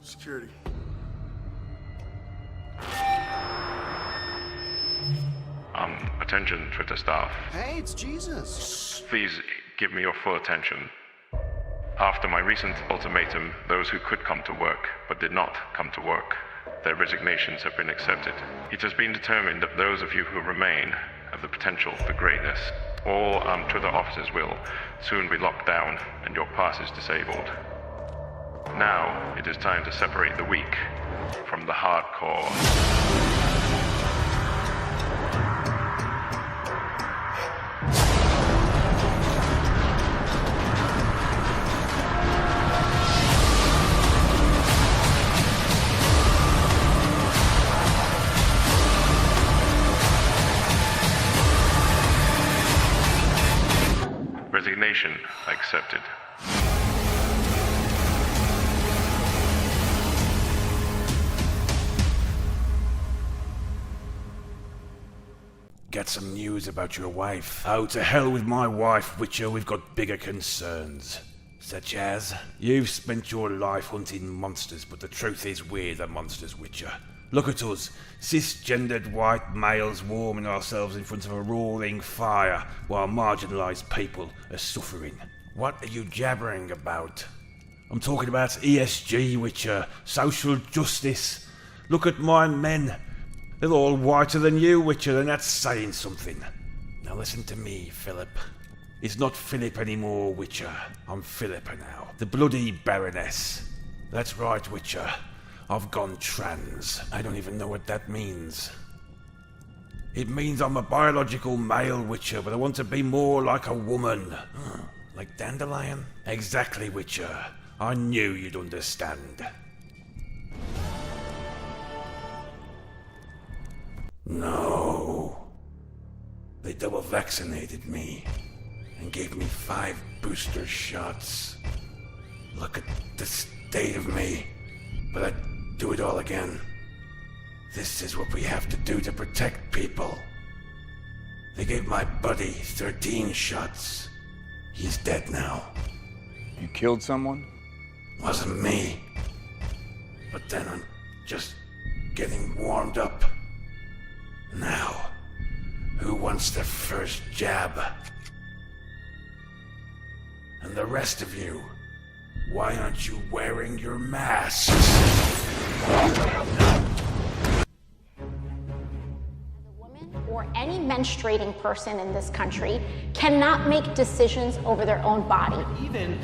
Security. Attention, Twitter staff. Hey, it's Jesus. Please give me your full attention. After my recent ultimatum, those who could come to work but did not come to work, their resignations have been accepted. It has been determined that those of you who remain have the potential for greatness. All Twitter offices will soon be locked down and your passes disabled. Now, it is time to separate the weak from the hardcore. Resignation accepted. Get some news about your wife. Oh, to hell with my wife, Witcher. We've got bigger concerns. Such as, you've spent your life hunting monsters, but the truth is we're the monsters, Witcher. Look at us, cisgendered white males warming ourselves in front of a roaring fire while marginalised people are suffering. What are you jabbering about? I'm talking about ESG, Witcher. Social justice. Look at my men. They're all whiter than you, Witcher, and that's saying something. Now listen to me, Philip. It's not Philip anymore, Witcher. I'm Philippa now. The bloody Baroness. That's right, Witcher. I've gone trans. I don't even know what that means. It means I'm a biological male, Witcher, but I want to be more like a woman. Like Dandelion? Exactly, Witcher. I knew you'd understand. No. They double vaccinated me and gave me 5 booster shots. Look at the state of me. But I'd do it all again. This is what we have to do to protect people. They gave my buddy 13 shots. He's dead now. You killed someone? Wasn't me. But then I'm just getting warmed up. Now, who wants the first jab? And the rest of you, why aren't you wearing your masks? Or any menstruating person in this country cannot make decisions over their own body. Even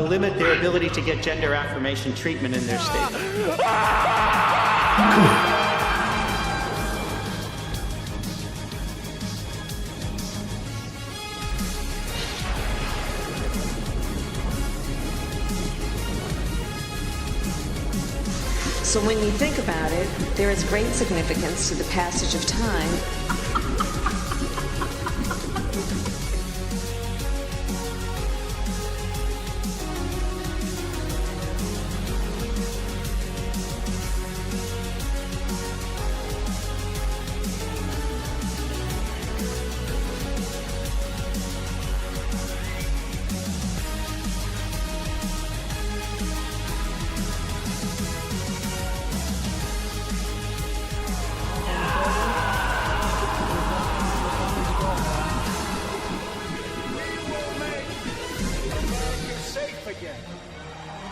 limit their ability to get gender affirmation treatment in their state. So when you think about it, there is great significance to the passage of time.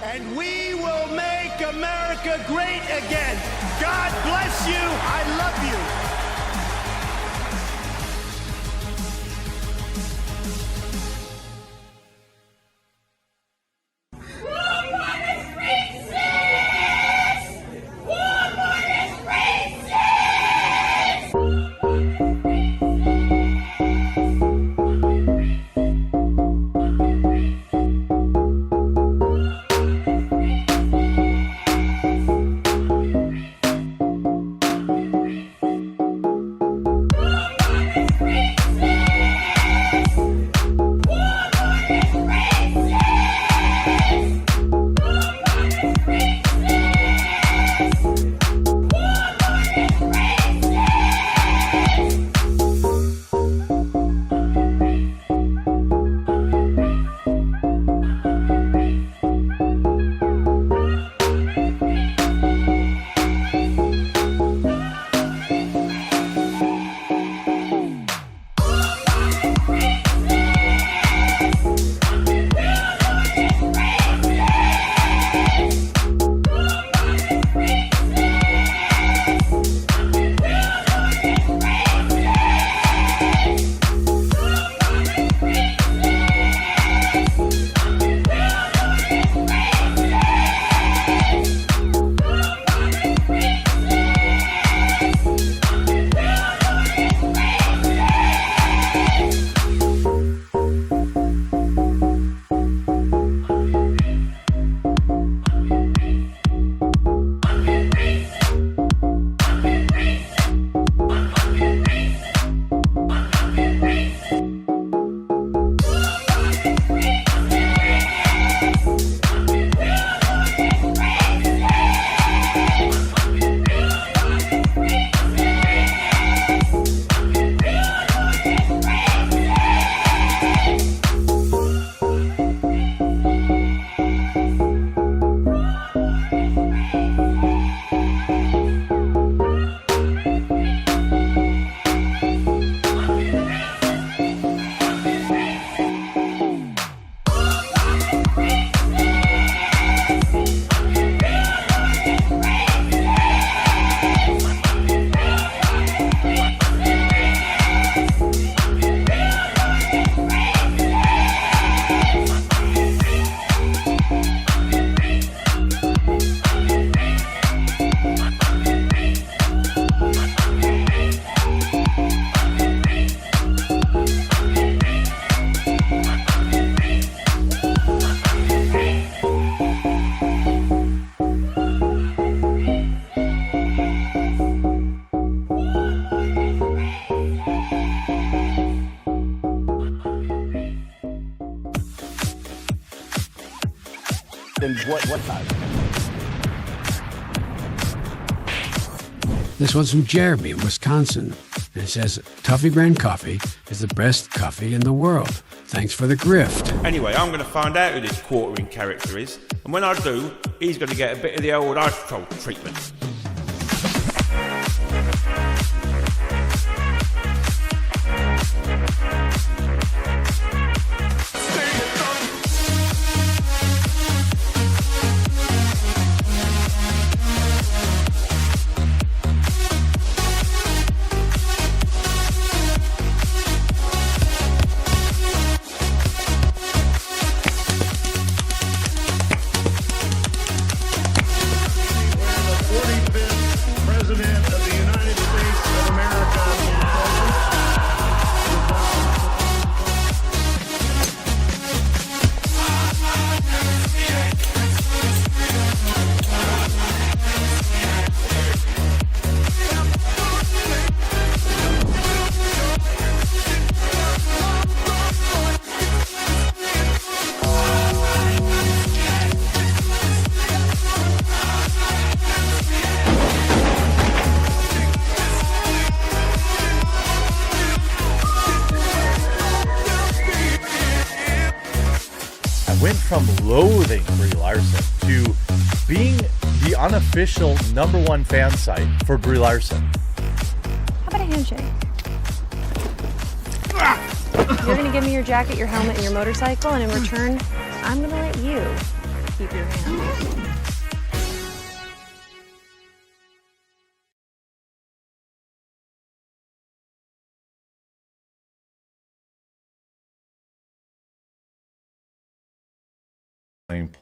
And we will make America great again. God bless you. I love you. then what size? This one's from Jeremy in Wisconsin. And it says, Toffee Brand Coffee is the best coffee in the world. Thanks for the grift. Anyway, I'm going to find out who this quartering character is, and when I do, he's going to get a bit of the old ice troll treatment. From loathing Brie Larson to being the unofficial #1 fan site for Brie Larson. How about a handshake? You're going to give me your jacket, your helmet, and your motorcycle, and in return, I'm going to let you keep your hand.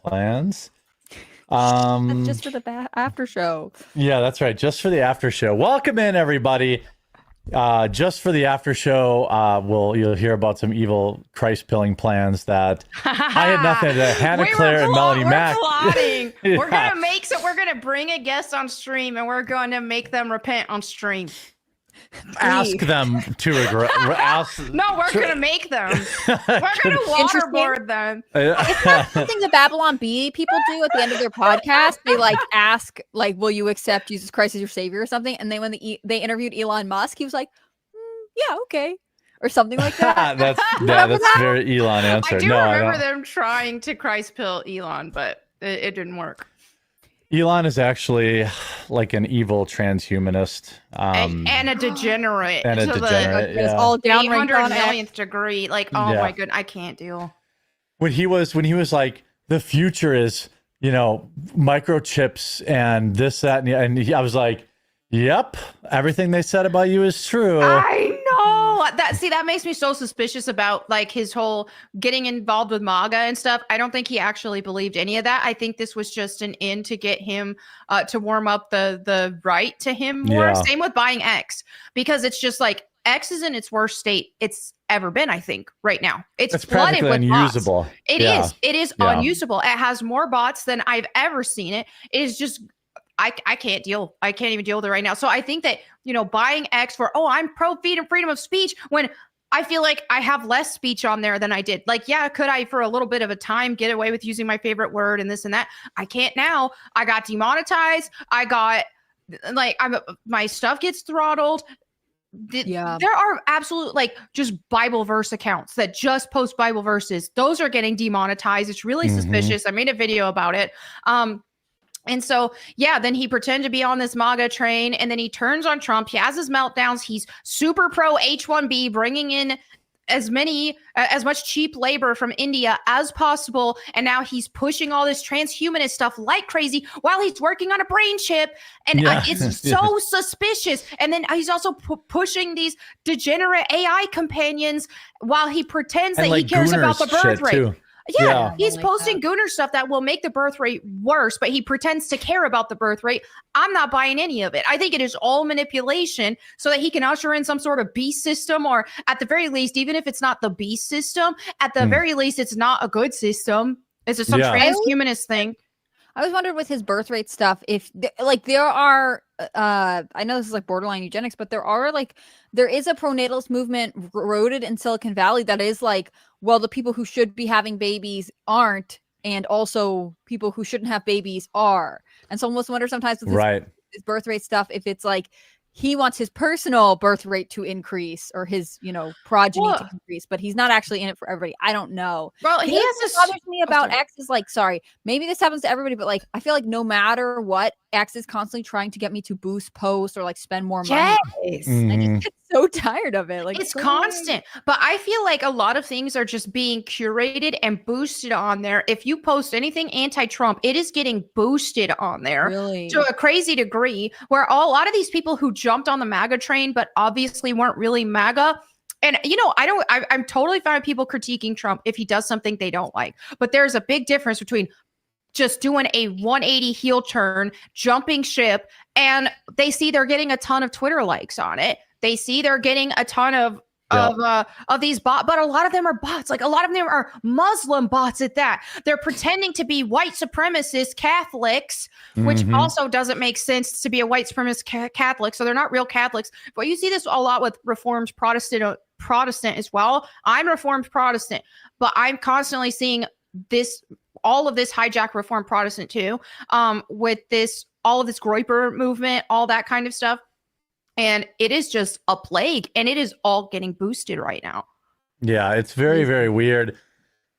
Plans. That's just for the after show. Yeah, that's right. Just for the after show. Welcome in, everybody. Just for the after show, you'll hear about some evil Christ pilling plans that I had nothing to do. Hannah Claire and Melanie Mack. Plotting. Yeah. We're gonna bring a guest on stream, and we're going to make them repent on stream. Ask them to regret. No, we're gonna make them. We're gonna waterboard them. It's not something the Babylon Bee people do at the end of their podcast. They ask, will you accept Jesus Christ as your savior or something? And then when they interviewed Elon Musk, he was like, yeah, okay, or something like that. that's very Elon answer. I do remember them trying to Christ pill Elon, but it didn't work. Elon is actually like an evil transhumanist and a degenerate. And a degenerate. It's all down 800 millionth degree. My goodness, I can't deal. When he was like, the future is, microchips and this, that, and I was like, yep, everything they said about you is true. I know that makes me so suspicious about his whole getting involved with MAGA and stuff. I don't think he actually believed any of that. I think this was just an in to get him to warm up the right to him more. Yeah. Same with buying X, because it's just X is in its worst state it's ever been. I think right now it's flooded with unusable. bots. It is unusable. It has more bots than I've ever seen it. It is just I can't deal. I can't even deal with it right now. So I think that, buying X for, I'm pro freedom of speech, when I feel like I have less speech on there than I did. Could I for a little bit of a time get away with using my favorite word and this and that? I can't now. I got demonetized. I got my stuff gets throttled. There are absolute just Bible verse accounts that just post Bible verses. Those are getting demonetized. It's really suspicious. I made a video about it. And so, then he pretended to be on this MAGA train, and then he turns on Trump. He has his meltdowns. He's super pro H-1B, bringing in as much cheap labor from India as possible. And now he's pushing all this transhumanist stuff like crazy while he's working on a brain chip. And it's so suspicious. And then he's also pushing these degenerate AI companions while he pretends that he cares about the birth rate. Too. Yeah, he's posting Gooner stuff that will make the birth rate worse, but he pretends to care about the birth rate. I'm not buying any of it. I think it is all manipulation so that he can usher in some sort of beast system, or at the very least, even if it's not the beast system, at the very least, it's not a good system. It's just some transhumanist thing. I was wondering with his birth rate stuff, if there are, I know this is borderline eugenics, but there is a pronatalist movement rooted in Silicon Valley that is the people who should be having babies aren't, and also people who shouldn't have babies are. And so I almost wonder sometimes with his birth rate stuff, if it's like he wants his personal birth rate to increase or his, progeny to increase, but he's not actually in it for everybody. I don't know. Well, he has this bothers me about X is like, sorry, maybe this happens to everybody, but like, I feel like no matter what, X is constantly trying to get me to boost posts or like spend more money. Yes. I just get so tired of it. Like it's constant. But I feel like a lot of things are just being curated and boosted on there. If you post anything anti-Trump, it is getting boosted on there to a crazy degree, where a lot of these people who jumped on the MAGA train but obviously weren't really MAGA. And I'm totally fine with people critiquing Trump if he does something they don't like. But there's a big difference between just doing a 180 heel turn, jumping ship, and they see they're getting a ton of Twitter likes on it. They see they're getting a ton of these bots, but a lot of them are bots. Like a lot of them are Muslim bots at that. They're pretending to be white supremacist Catholics, which also doesn't make sense to be a white supremacist Catholic. So they're not real Catholics. But you see this a lot with Reformed Protestant as well. I'm Reformed Protestant, but I'm constantly seeing all of this hijack Reformed Protestant too, with all of this Groyper movement, all that kind of stuff. And it is just a plague, and it is all getting boosted right now. Yeah, it's very, very weird.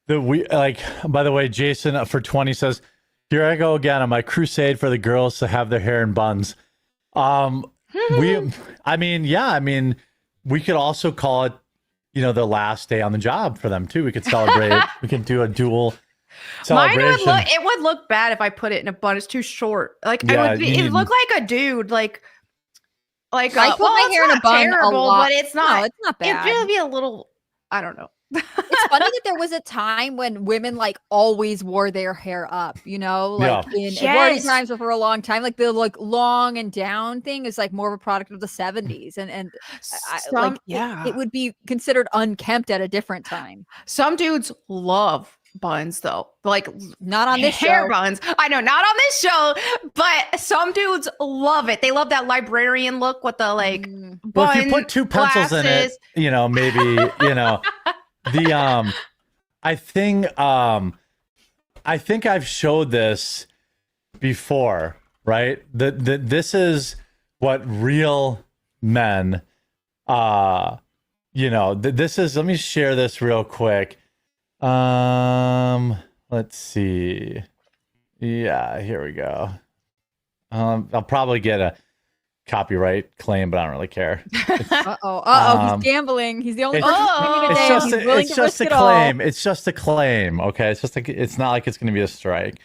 By the way, Jason for 20 says, "Here I go again on my crusade for the girls to have their hair in buns." We could also call it, the last day on the job for them too. We could celebrate. We could do a dual celebration. It would look bad if I put it in a bun. It's too short. Like it looked like a dude. I put my hair in a bun terrible, but it's not. No, it's not bad. It would be a little. I don't know. It's funny that there was a time when women like always wore their hair up. In war times for a long time, like the long and down thing is like more of a product of the 70s, and it would be considered unkempt at a different time. Some dudes love buns though, like not on this hair show. Buns. I know, not on this show, but some dudes love it. They love that librarian look with the buns. Well, if you put two pencils in it, maybe I think I've showed this before, right? This is what real men this is. Let me share this real quick. Let's see. Yeah, here we go. I'll probably get a copyright claim, but I don't really care. He's gambling. He's the only person it's just a claim. It's just a claim. Okay, it's not like it's going to be a strike.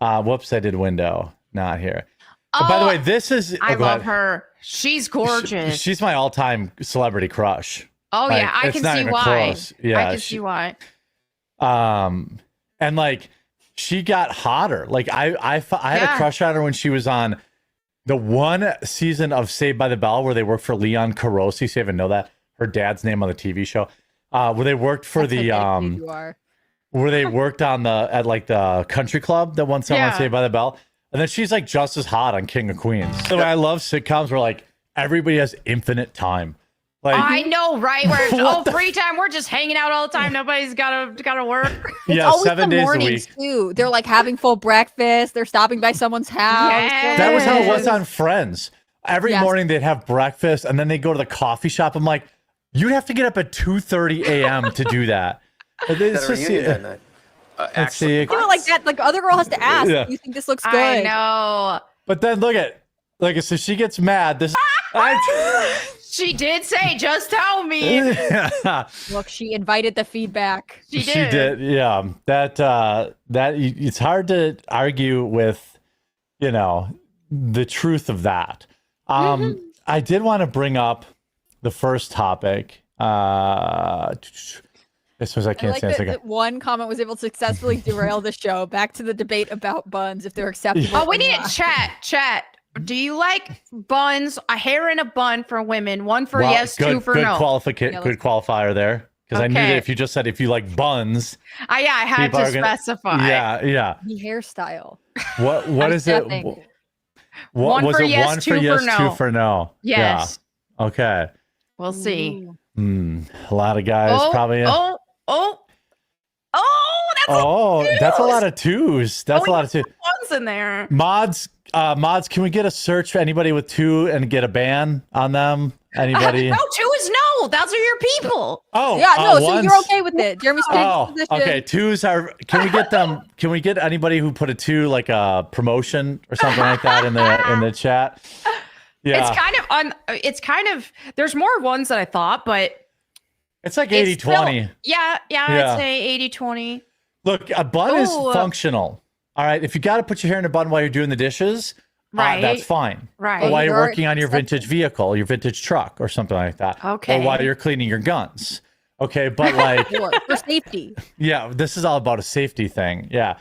Whoops, I did window. Not here. By the way, this is. I love her. She's gorgeous. She's my all-time celebrity crush. Oh yeah, I can see why. Close. Yeah, I can see why. And she got hotter. Like I had a crush on her when she was on the one season of Saved by the Bell where they worked for Leon Carosi. So you even know that her dad's name on the TV show, where they worked for where they worked on at the country club that won someone Saved by the Bell. And then she's like just as hot on King of Queens. So I love sitcoms where like everybody has infinite time. Like, I know, right? Where free time, we're just hanging out all the time. Nobody's gotta work. It's always 7 days a week. Too. They're like having full breakfast. They're stopping by someone's house. Yes. That was how it was on Friends. Every morning they'd have breakfast and then they'd go to the coffee shop. I'm like, you'd have to get up at 2:30 a.m. to do that. It's just, actually, like that. Like other girl has to ask. Do you think this looks good? I know. But then look at, so she gets mad. She did say, just tell me. Look, she invited the feedback. She did. She did. Yeah. That it's hard to argue with, the truth of that. I did want to bring up the first topic. This was I can't say that one comment was able to successfully derail the show. Back to the debate about buns, if they're acceptable. Oh, we need chat. Do you like buns? A hair in a bun for women. One for yes, two for no. Good qualifier there. Because I knew that if you just said if you like buns. I had to specify. Yeah. The hairstyle. What is it? One for yes, two for no. Yes. Yeah. Okay. We'll see. A lot of guys probably. Oh, Oh, that's a lot of twos. That's a lot of twos. Ones in there. Mods, can we get a search for anybody with 2 and get a ban on them? Anybody? No, 2 is no. Those are your people. Oh, yeah, no. So ones? you're okay with it, Jeremy's Oh, okay. 2s are. Can we get them? Can we get anybody who put a 2 like a promotion or something like that in the chat? Yeah, It's kind of. There's more ones than I thought, but it's like 80-20. Yeah. I'd say 80-20. Look, a bun is functional. All right, if you got to put your hair in a bun while you're doing the dishes, right, that's fine. Right. Or while you're working on your vintage vehicle, your vintage truck, or something like that. Okay. Or while you're cleaning your guns. Okay, but like for safety. Yeah, this is all about a safety thing. Yeah.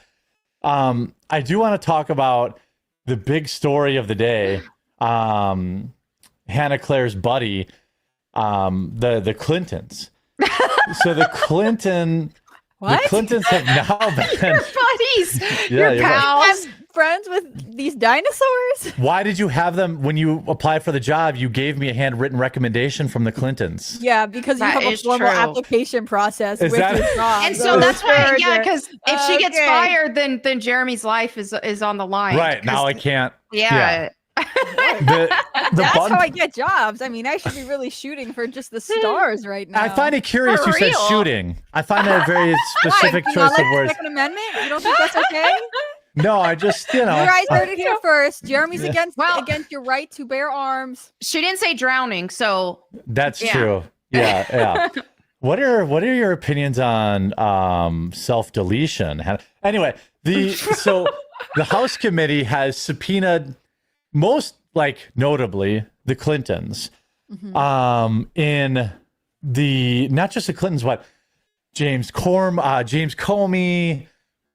I do want to talk about the big story of the day. Hannah Claire's buddy, the Clintons. So the Clintons have now been buddies. Yeah, your you're right. pals. Friends with these dinosaurs? Why did you have them when you applied for the job? You gave me a handwritten recommendation from the Clintons. Yeah, because you That have a is formal true. application process with that- your job. And so that's why, true. because if she gets Okay. fired, then Jeremy's life is on the line. Right, now I can't. Yeah. The That's bun- how I get jobs. I mean, I should be really shooting for just the stars right now. I find it curious For you said real. shooting. I find that a very specific Why? choice of The words. Second Amendment? You don't think that's okay? No, I just, You guys heard it here first. Jeremy's against your right to bear arms. She didn't say drowning, so That's Yeah. true. Yeah. What are your opinions on self-deletion? Anyway, so the House committee has subpoenaed most notably the Clintons. In the not just the Clintons, but James Comey,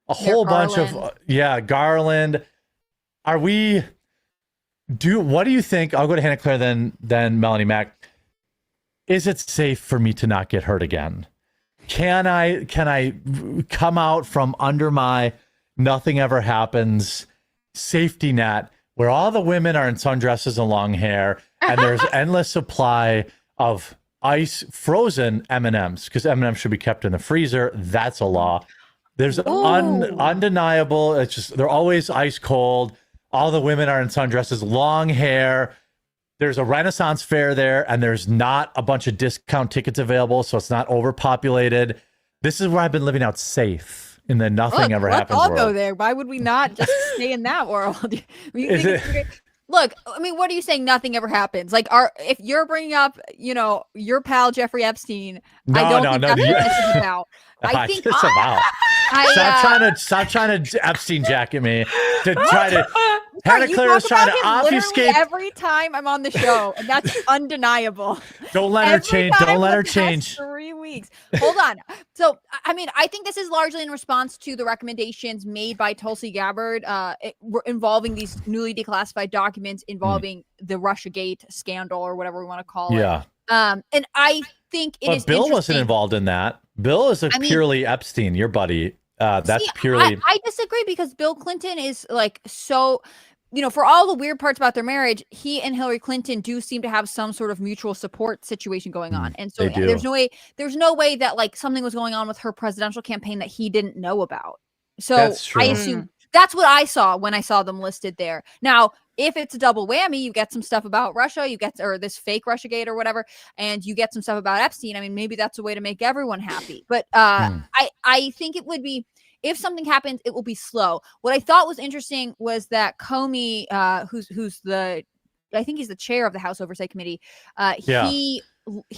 a whole bunch of Garland. What do you think? I'll go to Hannah Claire, then Melanie Mack. Is it safe for me to not get hurt again? Can I come out from under my nothing ever happens safety net where all the women are in sundresses and long hair and there's endless supply of ice frozen M&Ms, because M&Ms should be kept in the freezer. That's a law. There's undeniable. It's just they're always ice cold. All the women are in sundresses, long hair. There's a Renaissance fair there, and there's not a bunch of discount tickets available, so it's not overpopulated. This is where I've been living out safe in the nothing ever happens Let's all world. go there. Why would we not just stay in that world? Look, I mean, what are you saying? Nothing ever happens. If you're bringing up, your pal Jeffrey Epstein, I don't think that's what this is about. I think it's about. Stop trying to Epstein jacket me to try to. Hannah Claire is trying to obfuscate. Every time I'm on the show, and that's undeniable. Don't let her change. Don't let her change. 3 weeks. Hold on. So, I mean, I think this is largely in response to the recommendations made by Tulsi Gabbard involving these newly declassified documents involving the Russiagate scandal or whatever we want to call it. Yeah. And I think it is. But Bill wasn't involved in that. Bill is purely Epstein, your buddy. That's purely. I disagree because Bill Clinton is so. For all the weird parts about their marriage, he and Hillary Clinton do seem to have some sort of mutual support situation going on. And so there's no way that something was going on with her presidential campaign that he didn't know about. So I assume that's what I saw when I saw them listed there. Now, if it's a double whammy, you get some stuff about Russia, or this fake Russiagate or whatever, and you get some stuff about Epstein. I mean, maybe that's a way to make everyone happy. But I think it would be, if something happens, it will be slow. What I thought was interesting was that Comey, who's I think he's the chair of the House Oversight Committee. He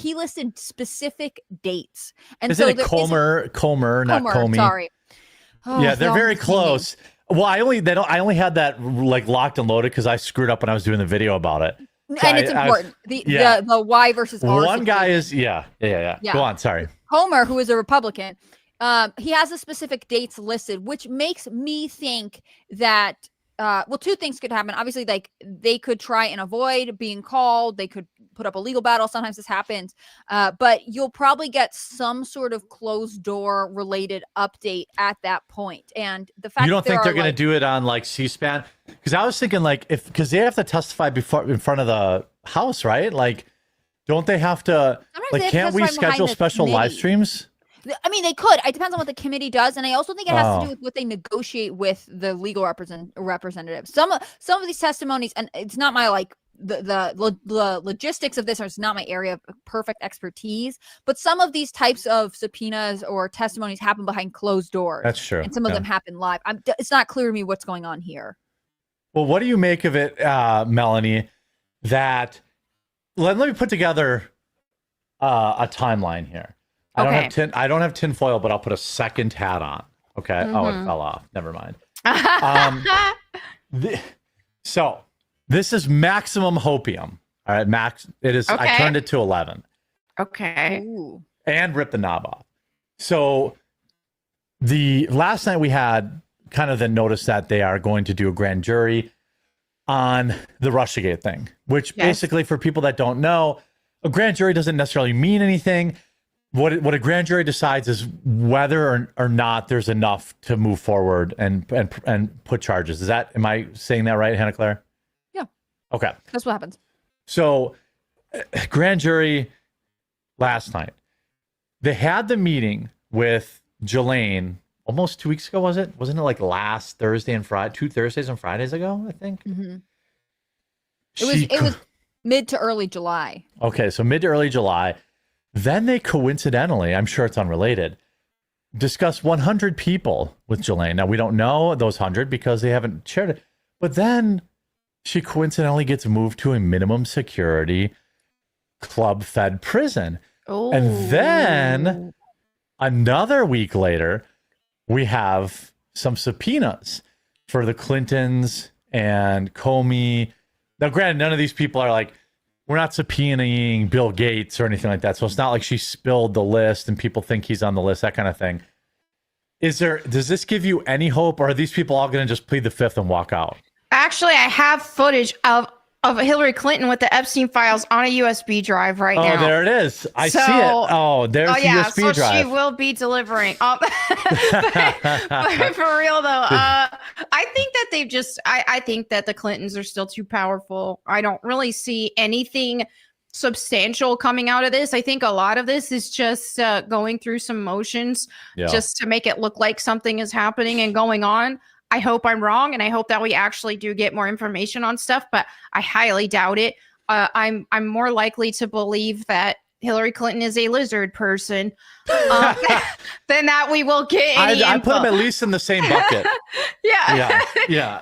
listed specific dates. And Isn't it Comer, not Comey? Sorry. Yeah, they're very close. Well, I only had that locked and loaded because I screwed up when I was doing the video about it. So and it's important. The Y versus R. One guy is yeah. Go on, sorry. Comer, who is a Republican, he has the specific dates listed, which makes me think that two things could happen. Obviously, they could try and avoid being called. They could put up a legal battle. Sometimes this happens. But you'll probably get some sort of closed door related update at that point. And the fact you don't think they're going to do it on C-SPAN? Because I was thinking because they have to testify in front of the House, right? Don't they have to? Can't we schedule special live streams? I mean, they could. It depends on what the committee does, and I also think it has to do with what they negotiate with the legal representatives. Some of these testimonies, and it's not my the logistics of this is not my area of perfect expertise, but some of these types of subpoenas or testimonies happen behind closed doors. That's true. And some of them happen live. It's not clear to me what's going on here. Well, what do you make of it, Melanie, that let me put together a timeline here. I don't have tinfoil, but I'll put a second hat on. Okay. Mm-hmm. Oh, it fell off. Never mind. So this is maximum hopium. All right, max. It is. Okay. I turned it to 11. Okay. Ooh. And ripped the knob off. So the last night we had kind of the notice that they are going to do a grand jury on the Russiagate thing, which basically, for people that don't know, a grand jury doesn't necessarily mean anything. What a grand jury decides is whether or not there's enough to move forward and put charges. Am I saying that right, Hannah Claire? Yeah. Okay. That's what happens. So, grand jury last night, they had the meeting with Jelaine almost 2 weeks ago, was it? Wasn't it like last Thursday and Friday, 2 Thursdays and Fridays ago, I think? Mm-hmm. It was mid to early July. Okay, so mid to early July. Then they coincidentally, I'm sure it's unrelated, discussed 100 people with Jelaine. Now, we don't know those 100 because they haven't shared it. But then she coincidentally gets moved to a minimum security club-fed prison. Oh. And then another week later, we have some subpoenas for the Clintons and Comey. Now, granted, none of these people are like, we're not subpoenaing Bill Gates or anything like that. So it's not like she spilled the list and people think he's on the list, that kind of thing. Does this give you any hope, or are these people all going to just plead the fifth and walk out? Actually, I have footage of Hillary Clinton with the Epstein files on a USB drive right now. Oh, there it is. I see it. Oh, there's the USB drive. She will be delivering. But for real though, I think that I think that the Clintons are still too powerful. I don't really see anything substantial coming out of this. I think a lot of this is just going through some motions just to make it look like something is happening and going on. I hope I'm wrong, and I hope that we actually do get more information on stuff, but I highly doubt it. I'm more likely to believe that Hillary Clinton is a lizard person than that we will get any I put them at least in the same bucket. Yeah. Yeah.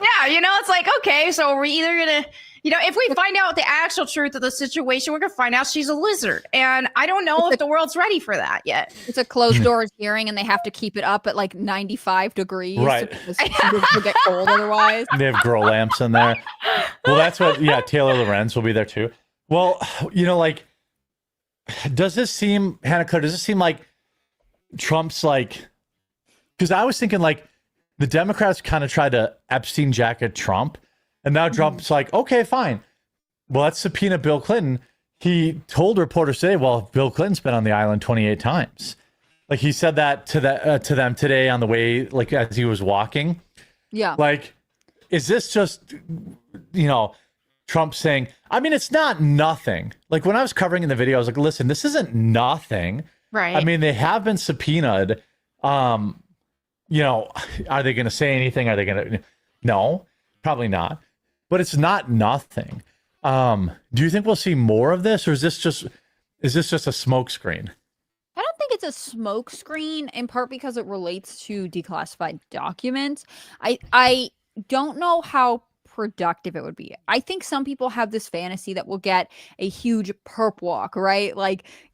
It's like, okay, so we're either going to, if we find out the actual truth of the situation, we're going to find out she's a lizard. And I don't know if the world's ready for that yet. It's a closed doors hearing, and they have to keep it up at like 95 degrees. Right. To get cold otherwise. They have grow lamps in there. Well, that's what, Taylor Lorenz will be there too. Well, does this seem, Hannah Claire, does this seem like Trump's because I was thinking the Democrats kind of tried to Epstein jacket Trump, and now Trump's like, okay, fine. Well, let's subpoena Bill Clinton. He told reporters today, well, Bill Clinton's been on the island 28 times. He said that to them today on the way, as he was walking. Yeah. Is this just, Trump saying, I mean, it's not nothing. When I was covering in the video, I was like, listen, this isn't nothing. Right. I mean, they have been subpoenaed. Are they going to say anything? Are they going to? No, probably not. But it's not nothing. Do you think we'll see more of this, or is this just a smokescreen? I don't think it's a smokescreen, in part because it relates to declassified documents. I don't know how productive it would be. I think some people have this fantasy that we'll get a huge perp walk, right?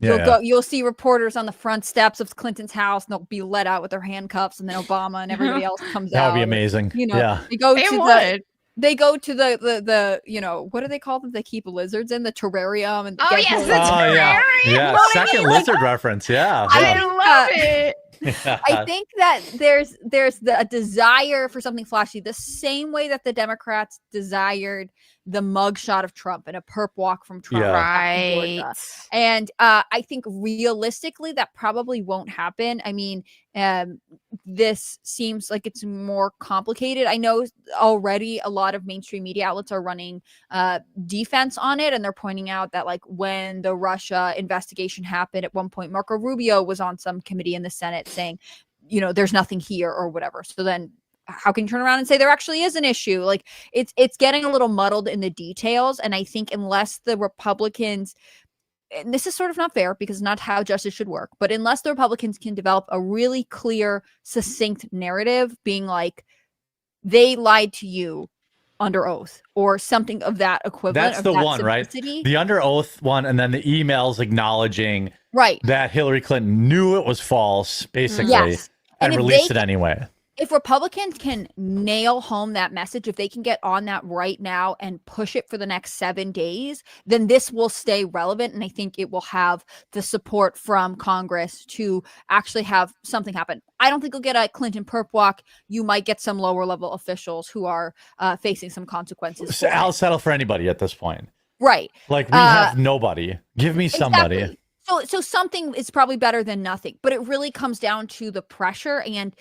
You'll see reporters on the front steps of Clinton's house, and they'll be let out with their handcuffs, and then Obama and everybody else comes out. That would be amazing. They go to the what do they call them? They keep lizards in the terrarium. And the terrarium. Yeah. Second lizard reference. Yeah. I love it. I think that there's a desire for something flashy, the same way that the Democrats desired the mug shot of Trump and a perp walk from Trump. Yeah. Right. And I think realistically that probably won't happen. I mean, this seems like it's more complicated. I know already a lot of mainstream media outlets are running defense on it, and they're pointing out that like when the Russia investigation happened, at one point Marco Rubio was on some committee in the Senate saying, you know, there's nothing here or whatever. So then how can you turn around and say there actually is an issue? Like it's getting a little muddled in the details. And I think unless the Republicans, and this is sort of not fair because not how justice should work, but unless the Republicans can develop a really clear, succinct narrative being like, they lied to you under oath or something of that equivalent. That's the one, right? The under oath one, and then the emails acknowledging that Hillary Clinton knew it was false, basically, and released it anyway. If Republicans can nail home that message, if they can get on that right now and push it for the next 7 days, then this will stay relevant. And I think it will have the support from Congress to actually have something happen. I don't think you'll get a Clinton perp walk. You might get some lower level officials who are facing some consequences. So I'll settle for anybody at this point. Right. Like we have nobody. Give me somebody. Exactly. So something is probably better than nothing, but it really comes down to the pressure, and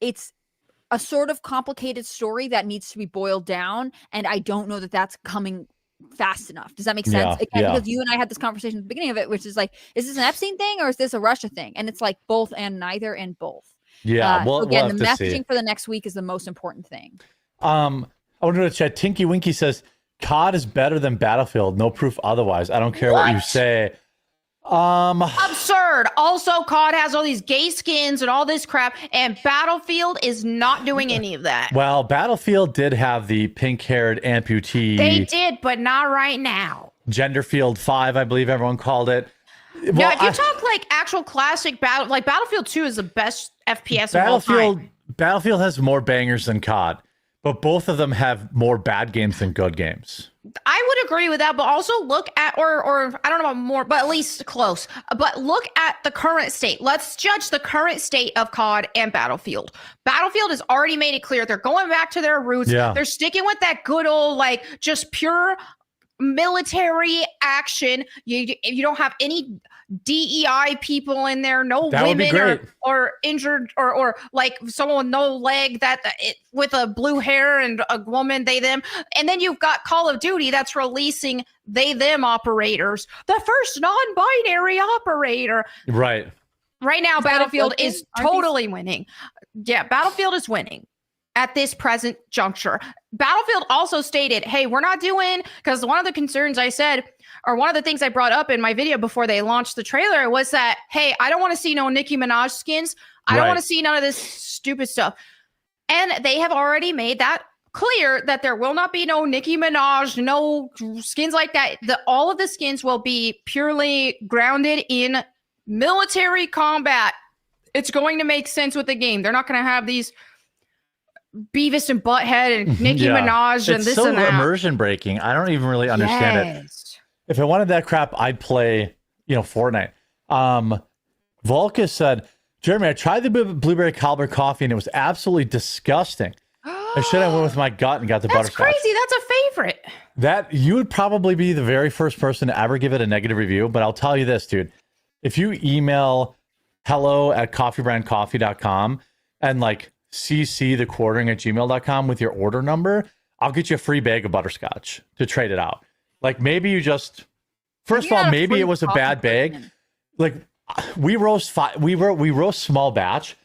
it's a sort of complicated story that needs to be boiled down. And I don't know that that's coming fast enough. Does that make sense? Because you and I had this conversation at the beginning of it, which is like, is this an Epstein thing or is this a Russia thing? And it's like both and neither and both. Yeah. So again, we'll the have to messaging see. for the next week is the most important thing. I want to chat. Tinky Winky says, COD is better than Battlefield. No proof otherwise. I don't care what you say. Absurd. Also, COD has all these gay skins and all this crap, and Battlefield is not doing any of that. Well, Battlefield did have the pink-haired amputee. They did, but not right now. Genderfield 5, I believe everyone called it. Well, Now, if you talk like actual classic battle, like Battlefield 2 is the best FPS of all time. Battlefield has more bangers than COD, but both of them have more bad games than good games. I would agree with that, but also look at, or I don't know about more, but at least close. But look at the current state. Let's judge the current state of COD and Battlefield. Battlefield has already made it clear they're going back to their roots. Yeah. They're sticking with that good old, like, just pure military action. You don't have any DEI people in there, no That would be women great. or injured or like someone with no leg with a blue hair and a woman, they, them. And then you've got Call of Duty that's releasing they, them operators, the first non-binary operator. Right. Right now, Battlefield is Aren't totally winning. Yeah, Battlefield is winning at this present juncture. Battlefield also stated, hey, we're not doing, because one of the concerns I said, or one of the things I brought up in my video before they launched the trailer was that, hey, I don't want to see no Nicki Minaj skins. I don't want to see none of this stupid stuff. And they have already made that clear that there will not be no Nicki Minaj, no skins like that. All of the skins will be purely grounded in military combat. It's going to make sense with the game. They're not going to have these Beavis and Butthead and Nicki Minaj and this and that. It's so immersion breaking. I don't even really understand it. If I wanted that crap, I'd play, Fortnite. Volkus said, Jeremy, I tried the blueberry Caliber coffee and it was absolutely disgusting. I should have went with my gut and got the butterscotch. That's crazy. That's a favorite. That you would probably be the very first person to ever give it a negative review. But I'll tell you this, dude. If you email hello@coffeebrandcoffee.com and CC the quartering@gmail.com with your order number, I'll get you a free bag of butterscotch to trade it out. Maybe you just, first of all, maybe it was a bad bag. We roast small batch,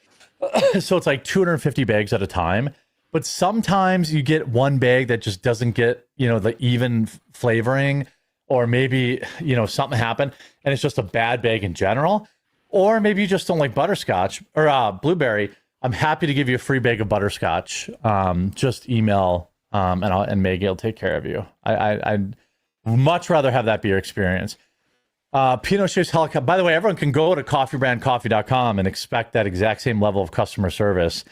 so it's 250 bags at a time. But sometimes you get one bag that just doesn't get, the even flavoring, or maybe, something happened and it's just a bad bag in general. Or maybe you just don't like butterscotch or blueberry. I'm happy to give you a free bag of butterscotch. Just email and Maggie will take care of you. I'd much rather have that be your experience. Pinochet's helicopter. By the way, everyone can go to coffeebrandcoffee.com and expect that exact same level of customer service.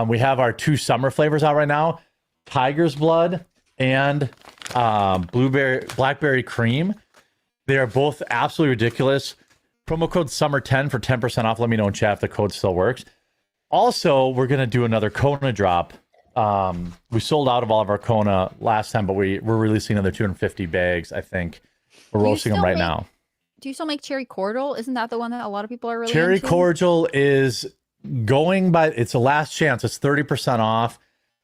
We have our 2 summer flavors out right now: Tiger's Blood and Blackberry Cream. They are both absolutely ridiculous. Promo code SUMMER10 for 10% off. Let me know in chat if the code still works. Also, we're going to do another Kona drop We sold out of all of our Kona last time, but we're releasing another 250 bags. I think we're roasting them right now. Do you still make cherry cordial? Isn't that the one that a lot of people are really Cherry into? cordial is going by. It's a last chance. It's 30% off.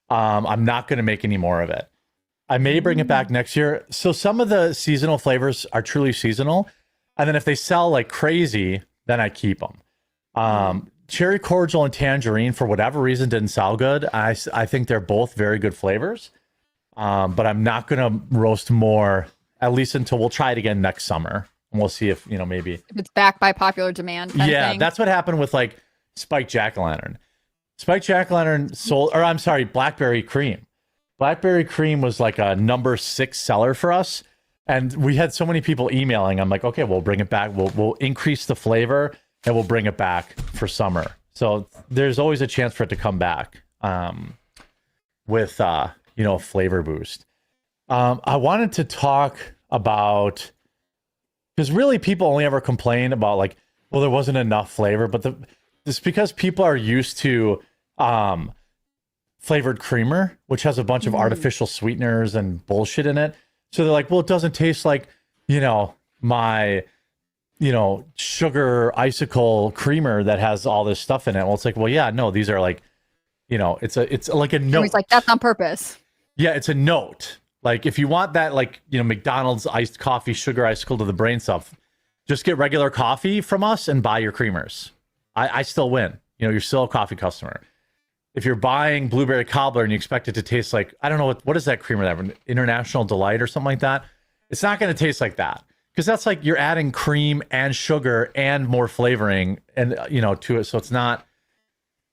I'm not going to make any more of it. I may bring it back next year. So some of the seasonal flavors are truly seasonal, and then if they sell like crazy, then I keep them. Cherry cordial and tangerine, for whatever reason, didn't sell good. I think they're both very good flavors, but I'm not going to roast more, at least until we'll try it again next summer. And we'll see if, maybe. If it's backed by popular demand. Kind of thing. That's what happened with like Spiked Jack-o'-lantern. Spiked Jack-o'-lantern sold, or I'm sorry, Blackberry Cream. Blackberry Cream was like a number 6 seller for us. And we had so many people emailing. I'm like, okay, we'll bring it back. We'll increase the flavor and we'll bring it back for summer. So there's always a chance for it to come back with, a flavor boost. I wanted to talk about, because really people only ever complain about like, well, there wasn't enough flavor, but it's because people are used to flavored creamer, which has a bunch of artificial sweeteners and bullshit in it. So they're like, well, it doesn't taste like, my, sugar icicle creamer that has all this stuff in it. Well, it's like, well, yeah, no, these are like, it's like a note. He's like, that's on purpose. Yeah, it's a note. Like if you want that, like, McDonald's iced coffee, sugar icicle to the brain stuff, just get regular coffee from us and buy your creamers. I still win. You're still a coffee customer. If you're buying blueberry cobbler and you expect it to taste like, I don't know, what is that creamer, that International Delight or something like that? It's not going to taste like that, because that's like you're adding cream and sugar and more flavoring and to it. So it's not.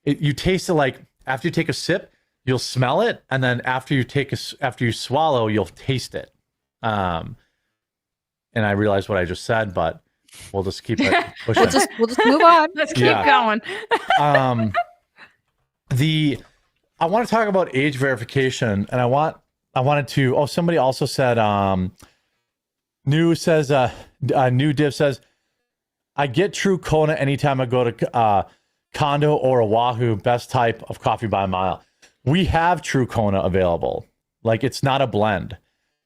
You taste it like after you take a sip, you'll smell it, and then after you swallow, you'll taste it. And I realize what I just said, but we'll just keep it pushing. we'll just move on. Let's keep going. I want to talk about age verification, and I wanted to. Oh, somebody also said. New div says, I get true Kona anytime I go to Condo or Oahu. Best type of coffee by a mile. We have true Kona available. Like, it's not a blend.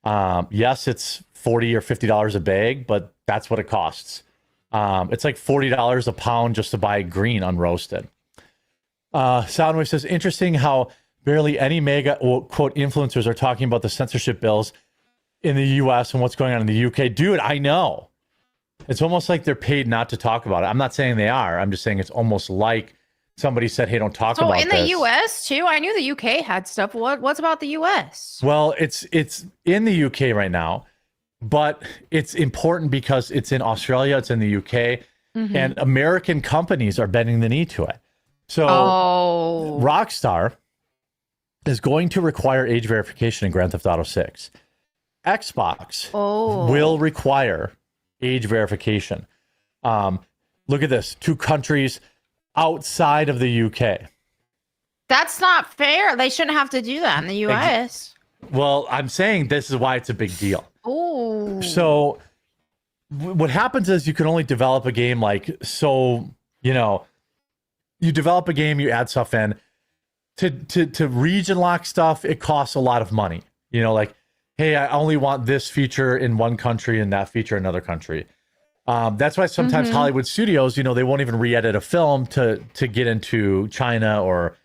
Yes, it's $40 or $50 a bag, but that's what it costs. It's like $40 a pound just to buy green unroasted. Soundwave says, interesting how barely any mega quote influencers are talking about the censorship bills in the US and what's going on in the UK. Dude, I know. It's almost like they're paid not to talk about it. I'm not saying they are. I'm just saying it's almost like somebody said, hey, don't talk about this. So in the US too? I knew the UK had stuff. What's about the US? Well, it's in the UK right now, but it's important because it's in Australia, it's in the UK, and American companies are bending the knee to it. So Rockstar is going to require age verification in Grand Theft Auto 6. Xbox will require age verification. Look at this. 2 countries outside of the UK. That's not fair. They shouldn't have to do that in the US. Well, I'm saying this is why it's a big deal. Oh. So what happens is you can only develop a game you develop a game, you add stuff in. To region lock stuff, it costs a lot of money. Like, hey, I only want this feature in one country and that feature in another country. That's why sometimes Hollywood studios, they won't even re-edit a film to get into China or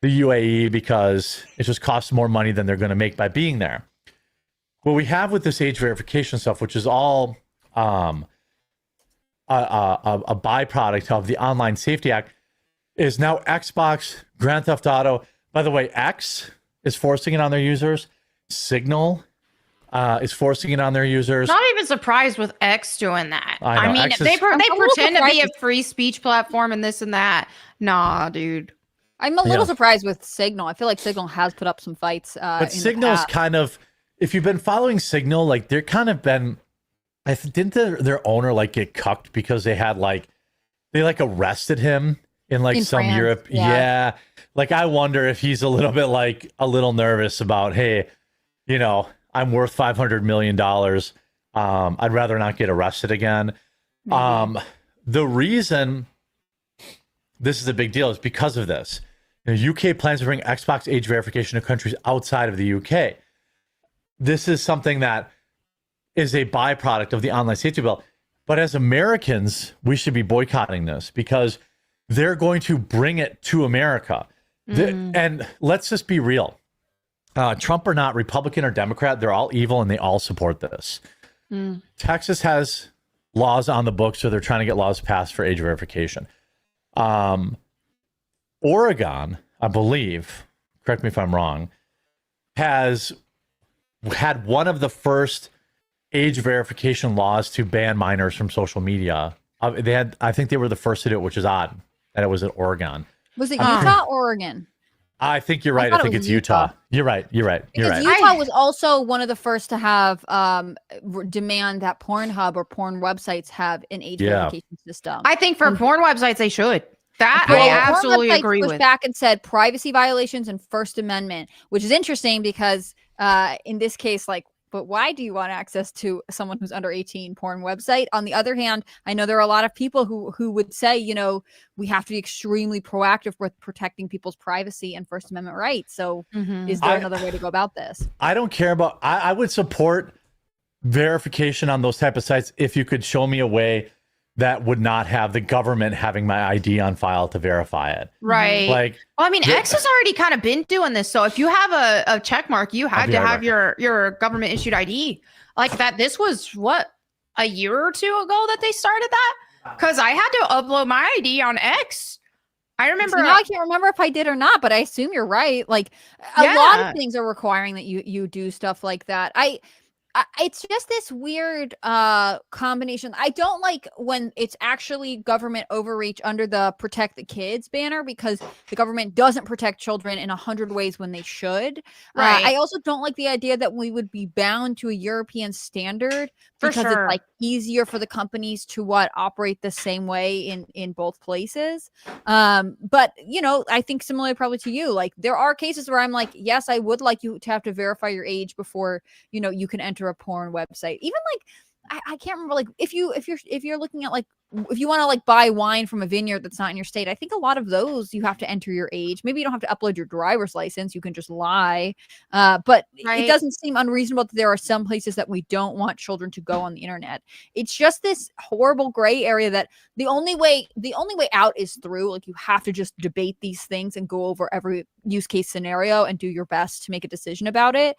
the UAE because it just costs more money than they're going to make by being there. What we have with this age verification stuff, which is all a byproduct of the Online Safety Act, is now Xbox, Grand Theft Auto. By the way, X is forcing it on their users. Signal is forcing it on their users. Not even surprised with X doing that. I know, they pretend to be a free speech platform and this and that. Nah, dude. I'm a little surprised with Signal. I feel like Signal has put up some fights. But Signal's kind of, if you've been following Signal, like they're kind of been, didn't their owner like get cucked because they had they arrested him in some France, Europe. Yeah. Like, I wonder if he's a little bit a little nervous about, hey, I'm worth $500 million. I'd rather not get arrested again. The reason this is a big deal is because of this. The UK plans to bring Xbox age verification to countries outside of the UK. This is something that is a byproduct of the online safety bill. But as Americans, we should be boycotting this because they're going to bring it to America. And let's just be real. Trump or not, Republican or Democrat, they're all evil and they all support this. Texas has laws on the books, so they're trying to get laws passed for age verification. Oregon, I believe, correct me if I'm wrong, has had one of the first age verification laws to ban minors from social media. I think they were the first to do it, which is odd that it was in Oregon. Was it Utah or Oregon? I think you're right. I think it's Utah. You're right. Because Utah was also one of the first to have demand that Pornhub or porn websites have an age verification system. I think for porn websites, they should. That I absolutely agree with. Back and said privacy violations and First Amendment, which is interesting because in this case, like, but why do you want access to someone who's under 18 porn website? On the other hand, I know there are a lot of people who would say, you know, we have to be extremely proactive with protecting people's privacy and First Amendment rights. So is there another way to go about this? I don't care about, I would support verification on those type of sites if you could show me a way that would not have the government having my ID on file to verify it. Right. Like, well, I mean, X has already kind of been doing this. So if you have a check mark, you had to have your government issued ID like that. This was what, a year or two ago that they started that? Because I had to upload my ID on X. I remember. Now I can't remember if I did or not, but I assume you're right. Like a lot of things are requiring that you do stuff like that. It's just this weird combination. I don't like when it's actually government overreach under the Protect the Kids banner because the government doesn't protect children in 100 ways when they should. Right. I also don't like the idea that we would be bound to a European standard because it's like easier for the companies to operate the same way in both places. But you know, I think similarly probably to you, like there are cases where I'm like, yes, I would like you to have to verify your age before, you know, you can enter a porn website. Even like I can't remember, like if you're looking at like if you want to like buy wine from a vineyard that's not in your state, I think a lot of those you have to enter your age. Maybe you don't have to upload your driver's license, you can just lie. But it doesn't seem unreasonable that there are some places that we don't want children to go on the internet. It's just this horrible gray area that the only way out is through, like, you have to just debate these things and go over every use case scenario and do your best to make a decision about it.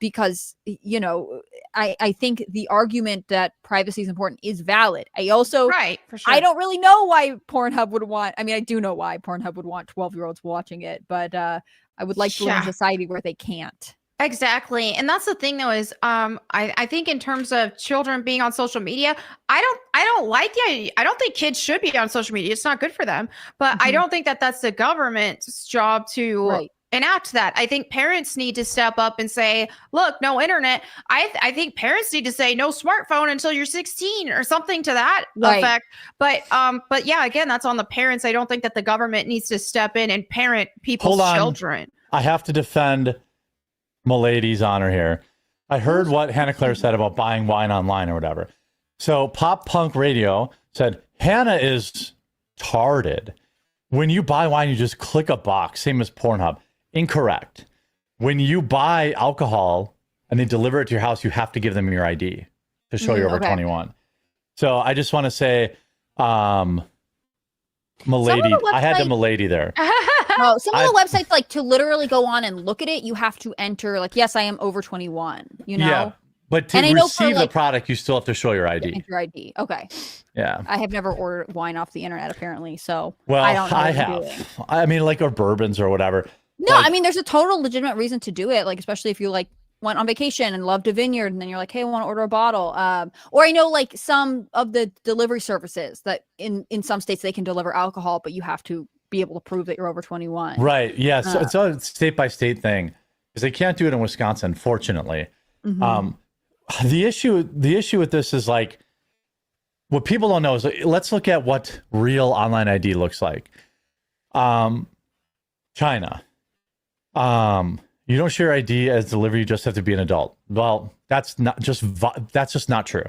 Because, you know, I think the argument that privacy is important is valid. I also, for sure. I don't really know why Pornhub would want, I mean, I do know why Pornhub would want 12-year-olds watching it, but I would like to live in a society where they can't. Exactly. And that's the thing though, is I think in terms of children being on social media, I don't like the idea. I don't think kids should be on social media. It's not good for them. But I don't think that that's the government's job to enact that. I think parents need to step up and say, look, no internet. I think parents need to say no smartphone until you're 16 or something to that effect. But yeah, again, that's on the parents. I don't think that the government needs to step in and parent people's children. I have to defend Milady's honor here. I heard what Hannah Claire said about buying wine online or whatever. So Pop Punk Radio said Hannah is tarded. When you buy wine, you just click a box, same as Pornhub. Incorrect. When you buy alcohol and they deliver it to your house, you have to give them your ID to show you're over 21. So I just want to say, Milady, I had the Milady there. No, some of the websites, like, to literally go on and look at it, you have to enter, like, yes, I am over 21, you know? Yeah, but to receive the product, you still have to show your ID. Enter your ID. Okay. Yeah. I have never ordered wine off the internet, apparently, so well, I don't know I have. I mean, like, or bourbons or whatever. No, like, I mean, there's a total legitimate reason to do it, like, especially if you, like, went on vacation and loved a vineyard and then you're like, hey, I want to order a bottle. Or I know, like, some of the delivery services that in some states they can deliver alcohol, but you have to be able to prove that you're over 21. Right. Yes. Yeah, it's a state by state thing because they can't do it in Wisconsin, fortunately. The issue with this is, like, what people don't know is, like, let's look at what real online ID looks like. China. You don't share ID as delivery. You just have to be an adult. Well, that's just not true.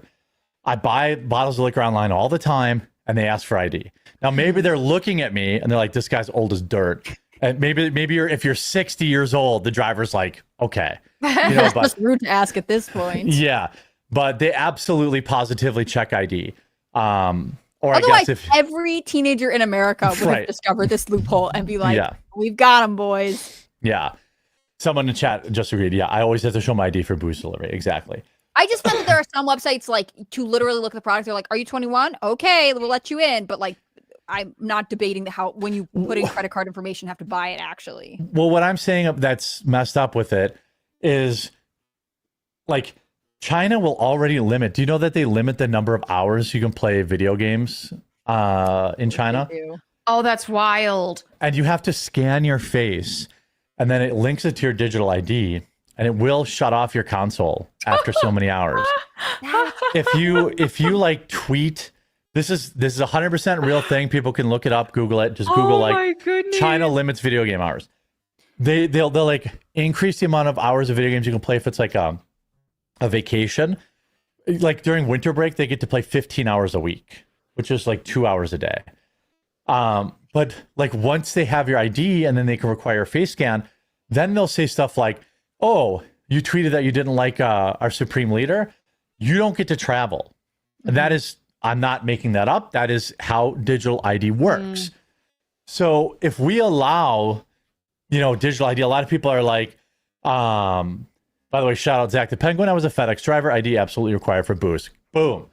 I buy bottles of liquor online all the time and they ask for ID. Now, maybe they're looking at me and they're like, this guy's old as dirt. And maybe if you're 60 years old, the driver's like, okay, you know, but It's rude to ask at this point. yeah, but they absolutely positively check ID. Or Otherwise, I guess if every teenager in America would have discovered this loophole and be like, we've got them, boys. Yeah. Someone in chat just agreed. Yeah, I always have to show my ID for boost delivery. Exactly. I just meant that there are some websites like to literally look at the product. They're like, "Are you 21? Okay, we'll let you in." But like, I'm not debating how when you put in credit card information, you have to buy it actually. Well, what I'm saying that's messed up with it is like China will already limit. Do you know that they limit the number of hours you can play video games in China? Oh, that's wild. And you have to scan your face, and then it links it to your digital ID. And it will shut off your console after so many hours. If you like tweet, this is 100% real thing. People can look it up, Google it. Just Google China limits video game hours. They'll like increase the amount of hours of video games you can play if it's like a vacation. Like during winter break, they get to play 15 hours a week, which is like 2 hours a day. But like once they have your ID and then they can require a face scan, then they'll say stuff like, oh, you tweeted that you didn't like our supreme leader. You don't get to travel. And that is, I'm not making that up. That is how digital ID works. So if we allow, digital ID, a lot of people are like, by the way, shout out Zach the Penguin. I was a FedEx driver. ID absolutely required for boost. Boom.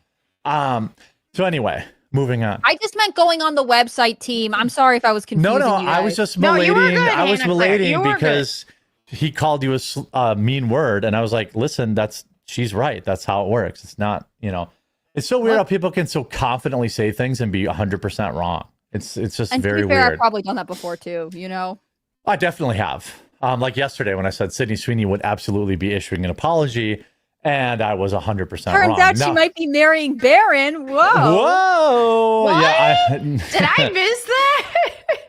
So anyway, moving on. I just meant going on the website, team. I'm sorry if I was confusing you guys. I was just relating. I was relating because he called you a mean word, and I was like, listen, she's right. That's how it works. It's not, it's so weird how people can so confidently say things and be 100% wrong. It's just and very to be fair, weird. I've probably done that before too, I definitely have. Like yesterday when I said Sydney Sweeney would absolutely be issuing an apology, and I was 100% wrong. Turns out she might be marrying Baron. Whoa. What? Yeah. Did I miss that?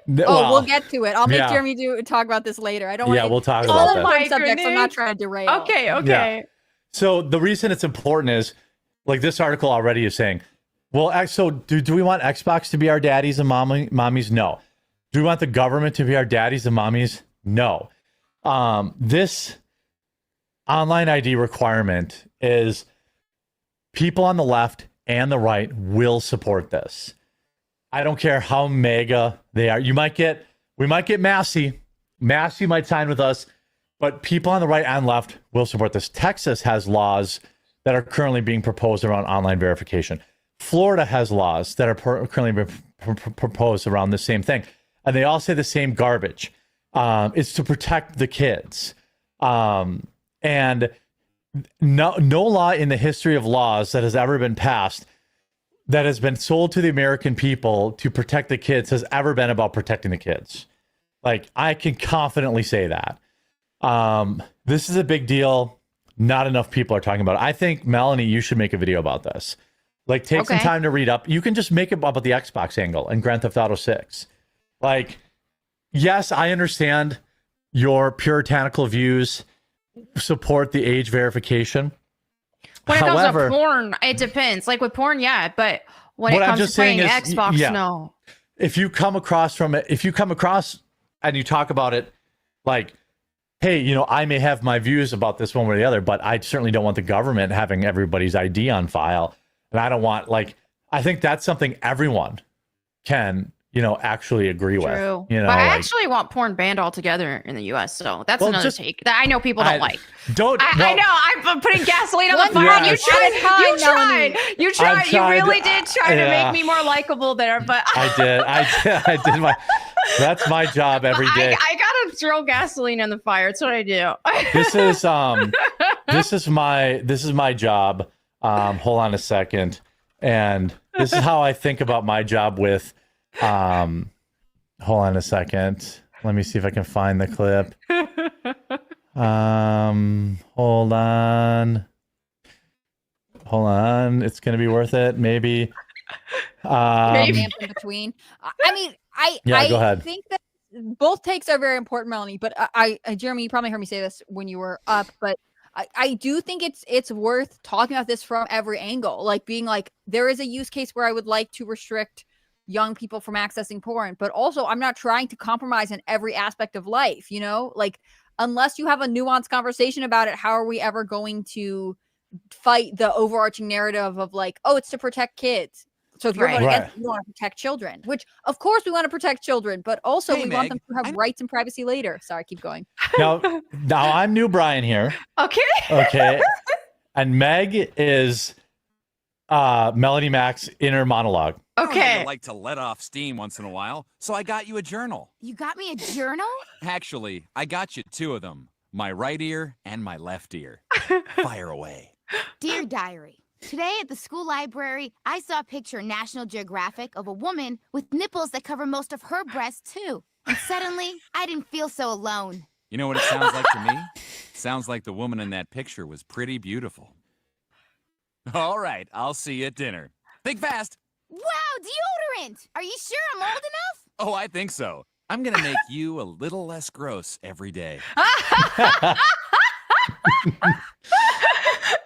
We'll get to it. I'll make Jeremy talk about this later. I don't want we'll talk about that. My subjects. I'm not trying to derail. Okay. Yeah. So the reason it's important is, like this article already is saying, well, so do we want Xbox to be our daddies and mommies? No. Do we want the government to be our daddies and mommies? No. This online ID requirement is people on the left and the right will support this. I don't care how mega they are. We might get Massey. Massey might sign with us, but people on the right and left will support this. Texas has laws that are currently being proposed around online verification. Florida has laws that are currently being proposed around the same thing. And they all say the same garbage. It's to protect the kids. And no law in the history of laws that has ever been passed that has been sold to the American people to protect the kids has ever been about protecting the kids. Like, I can confidently say that. This is a big deal. Not enough people are talking about it. I think, Melanie, you should make a video about this. Like, take some time to read up. You can just make it about the Xbox angle and Grand Theft Auto 6. Like, yes, I understand your puritanical views support the age verification. When it comes to porn, it depends. Like with porn, yeah, but when it comes to playing Xbox, no. If you come across and you talk about it like, hey, I may have my views about this one way or the other, but I certainly don't want the government having everybody's ID on file. And I don't want, I think that's something everyone can, actually agree with. But I actually want porn banned altogether in the U.S. So that's another take that I know people don't like. I know I'm putting gasoline on the fire. You tried. You really did try to make me more likable there. But I did. That's my job every day. I gotta throw gasoline on the fire. That's what I do. This is my job. Hold on a second. And this is how I think about my job with. Hold on a second. Let me see if I can find the clip. Hold on. It's gonna be worth it. Maybe. Maybe in between. I mean, go ahead. think that both takes are very important, Melanie. But Jeremy, you probably heard me say this when you were up, but I do think it's worth talking about this from every angle. Like being like, there is a use case where I would like to restrict young people from accessing porn, but also I'm not trying to compromise in every aspect of life, you know? Like, unless you have a nuanced conversation about it, how are we ever going to fight the overarching narrative of like, oh, it's to protect kids? So if you're voting against it, you want to protect children, which of course we want to protect children, but also we want them to have rights and privacy later. Sorry, keep going. Now I'm new Brian here. Okay. Okay. And Meg is Melanie Mac's inner monologue. Okay. I like to let off steam once in a while, so I got you a journal. You got me a journal? Actually, I got you 2 of them. My right ear and my left ear. Fire away. Dear Diary, today at the school library, I saw a picture in National Geographic of a woman with nipples that cover most of her breasts, too. And suddenly, I didn't feel so alone. You know what it sounds like to me? Sounds like the woman in that picture was pretty beautiful. All right, I'll see you at dinner. Think fast. Wow, deodorant! Are you sure I'm old enough? Oh, I think so. I'm gonna make you a little less gross every day.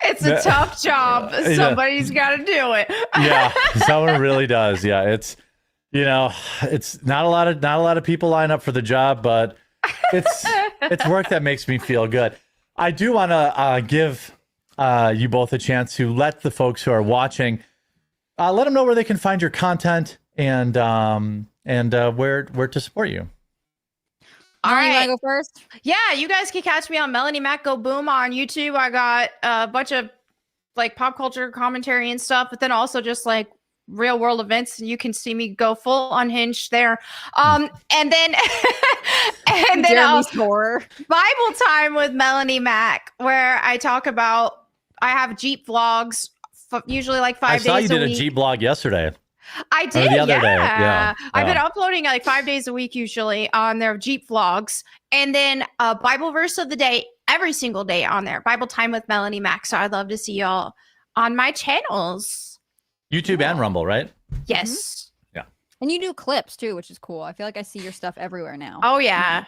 It's a tough job. Somebody's got to do it. Yeah, someone really does. Yeah, it's it's not a lot of people line up for the job, but it's work that makes me feel good. I do want to give you both a chance to let the folks who are watching let them know where they can find your content and where to support you. All right. You want to go first? Yeah, you guys can catch me on Melanie Mac Go Boom on YouTube. I got a bunch of like pop culture commentary and stuff, but then also just like real world events, and you can see me go full unhinged there. And then Horror Bible Time with Melanie Mac, where I talk about, I have Jeep vlogs, usually like 5 days a week. I saw you did a Jeep blog yesterday. I did, the other day. Yeah. I've been uploading like 5 days a week usually on their Jeep vlogs, and then a Bible verse of the day every single day on there. Bible Time with Melanie Mac. So I'd love to see y'all on my channels. YouTube and Rumble, right? Yes. Yeah. And you do clips too, which is cool. I feel like I see your stuff everywhere now. Oh yeah.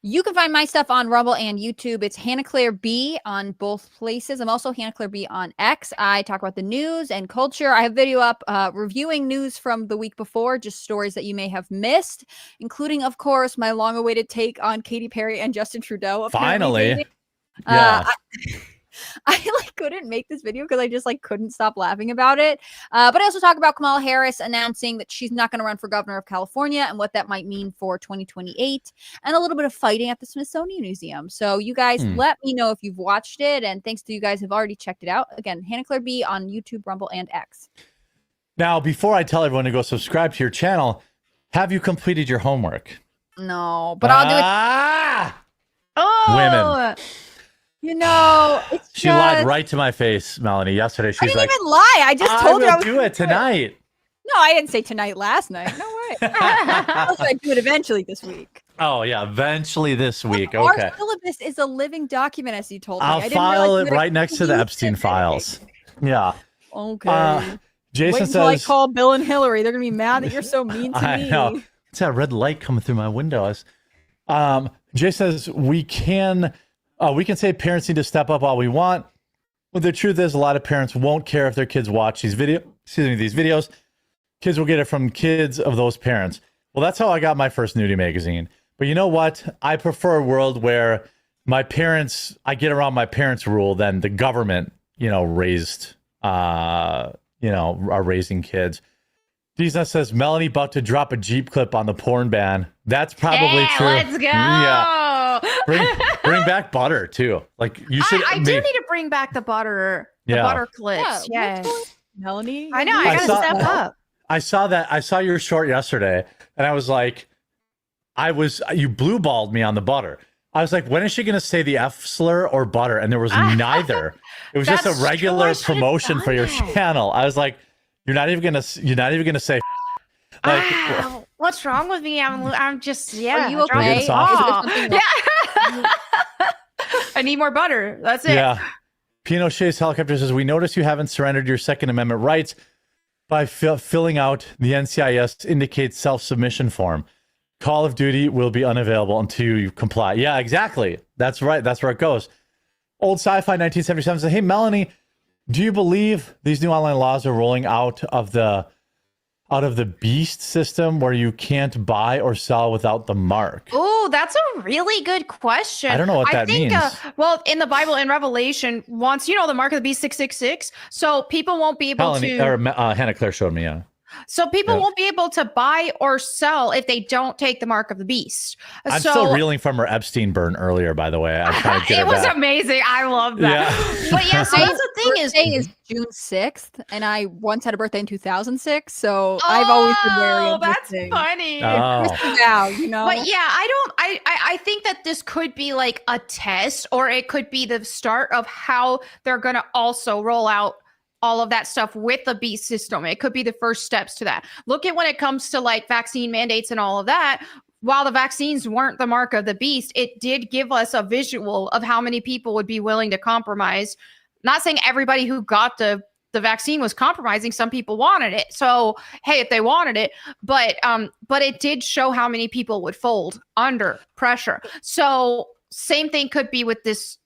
You can find my stuff on Rumble and YouTube. It's Hannah Claire B on both places. I'm also Hannah Claire B on X. I talk about the news and culture. I have a video up reviewing news from the week before, just stories that you may have missed, including, of course, my long-awaited take on Katy Perry and Justin Trudeau. Finally. Yeah. I like couldn't make this video because I just like couldn't stop laughing about it. But I also talk about Kamala Harris announcing that she's not going to run for governor of California and what that might mean for 2028, and a little bit of fighting at the Smithsonian Museum. So you guys let me know if you've watched it, and thanks to you guys who've already checked it out. Again, Hannah Claire B on YouTube, Rumble, and X. Now, before I tell everyone to go subscribe to your channel, have you completed your homework? No, but I'll do it. Oh, women. You know, it's she lied right to my face, Melanie. Yesterday, she's I didn't like, even lie. I just told her I will was do it tonight. No, I didn't say tonight last night. No way. I'll do it eventually this week. Oh, yeah. Eventually this week. Our Okay. syllabus is a living document, as you told me. I'll file it right next to the Epstein files. Yeah. Okay. Jason Wait until I says, call Bill and Hillary. They're going to be mad that you're so mean to I me. know. It's that red light coming through my windows. Jay says, we can say parents need to step up all we want. But the truth is, a lot of parents won't care if their kids watch these videos. Kids will get it from kids of those parents. Well, that's how I got my first nudie magazine. But you know what? I prefer a world where I get around my parents' rule than the government, are raising kids. Disa says, Melanie about to drop a Jeep clip on the porn ban. That's probably true. Let's go. Yeah. Bring back butter too. Like you should. I do need to bring back the butter. The butter clips. Yeah. Yeah. Melanie. I know. I gotta step up. I saw that. I saw your short yesterday, and I was like, you blue balled me on the butter. I was like, when is she going to say the F slur or butter? And there was neither. It was just a regular promotion for your channel. I was like, you're not even gonna say. Like, what's wrong with me? I'm just Are you okay? Yeah. I need more butter. That's it. Yeah. Pinochet's helicopter says, we notice you haven't surrendered your Second Amendment rights by filling out the NCIS indicates self-submission form. Call of Duty will be unavailable until you comply. Yeah, exactly. That's right. That's where it goes. Old Sci-Fi 1977 says, hey, Melanie, do you believe these new online laws are rolling out of the out of the beast system where you can't buy or sell without the mark? Oh, that's a really good question. I don't know what that means. Well, in the Bible, in Revelation, once the mark of the beast 666, so people won't be able Hannah Claire showed me, yeah. So people won't be able to buy or sell if they don't take the mark of the beast. I'm still reeling from her Epstein burn earlier, by the way. I'm trying to get it was amazing. I love that. Yeah. But yeah, so that's the thing is June 6th, and I once had a birthday in 2006, so I've always been wary of this thing. Funny. Now, But yeah, I think that this could be like a test, or it could be the start of how they're going to also roll out all of that stuff with the beast system. It could be the first steps to that. Look at when it comes to like vaccine mandates and all of that. While the vaccines weren't the mark of the beast, it did give us a visual of how many people would be willing to compromise. Not saying everybody who got the vaccine was compromising. Some people wanted it. So, hey, if they wanted it, but it did show how many people would fold under pressure. So same thing could be with this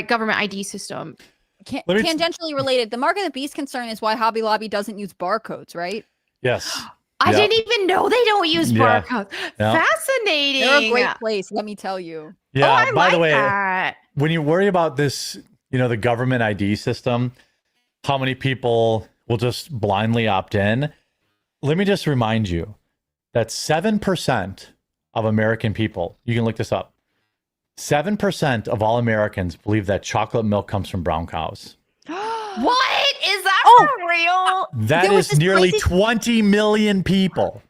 government ID system. Tangentially related, the mark of the beast concern is why Hobby Lobby doesn't use barcodes, right? Yes. I didn't even know they don't use barcodes. Yeah. Fascinating. They're a great place, let me tell you. Yeah, by by the way, that. when you worry about this, the government ID system, how many people will just blindly opt in? Let me just remind you that 7% of American people, you can look this up, 7% of all Americans believe that chocolate milk comes from brown cows. What? Is that for real? That is nearly 20 million people.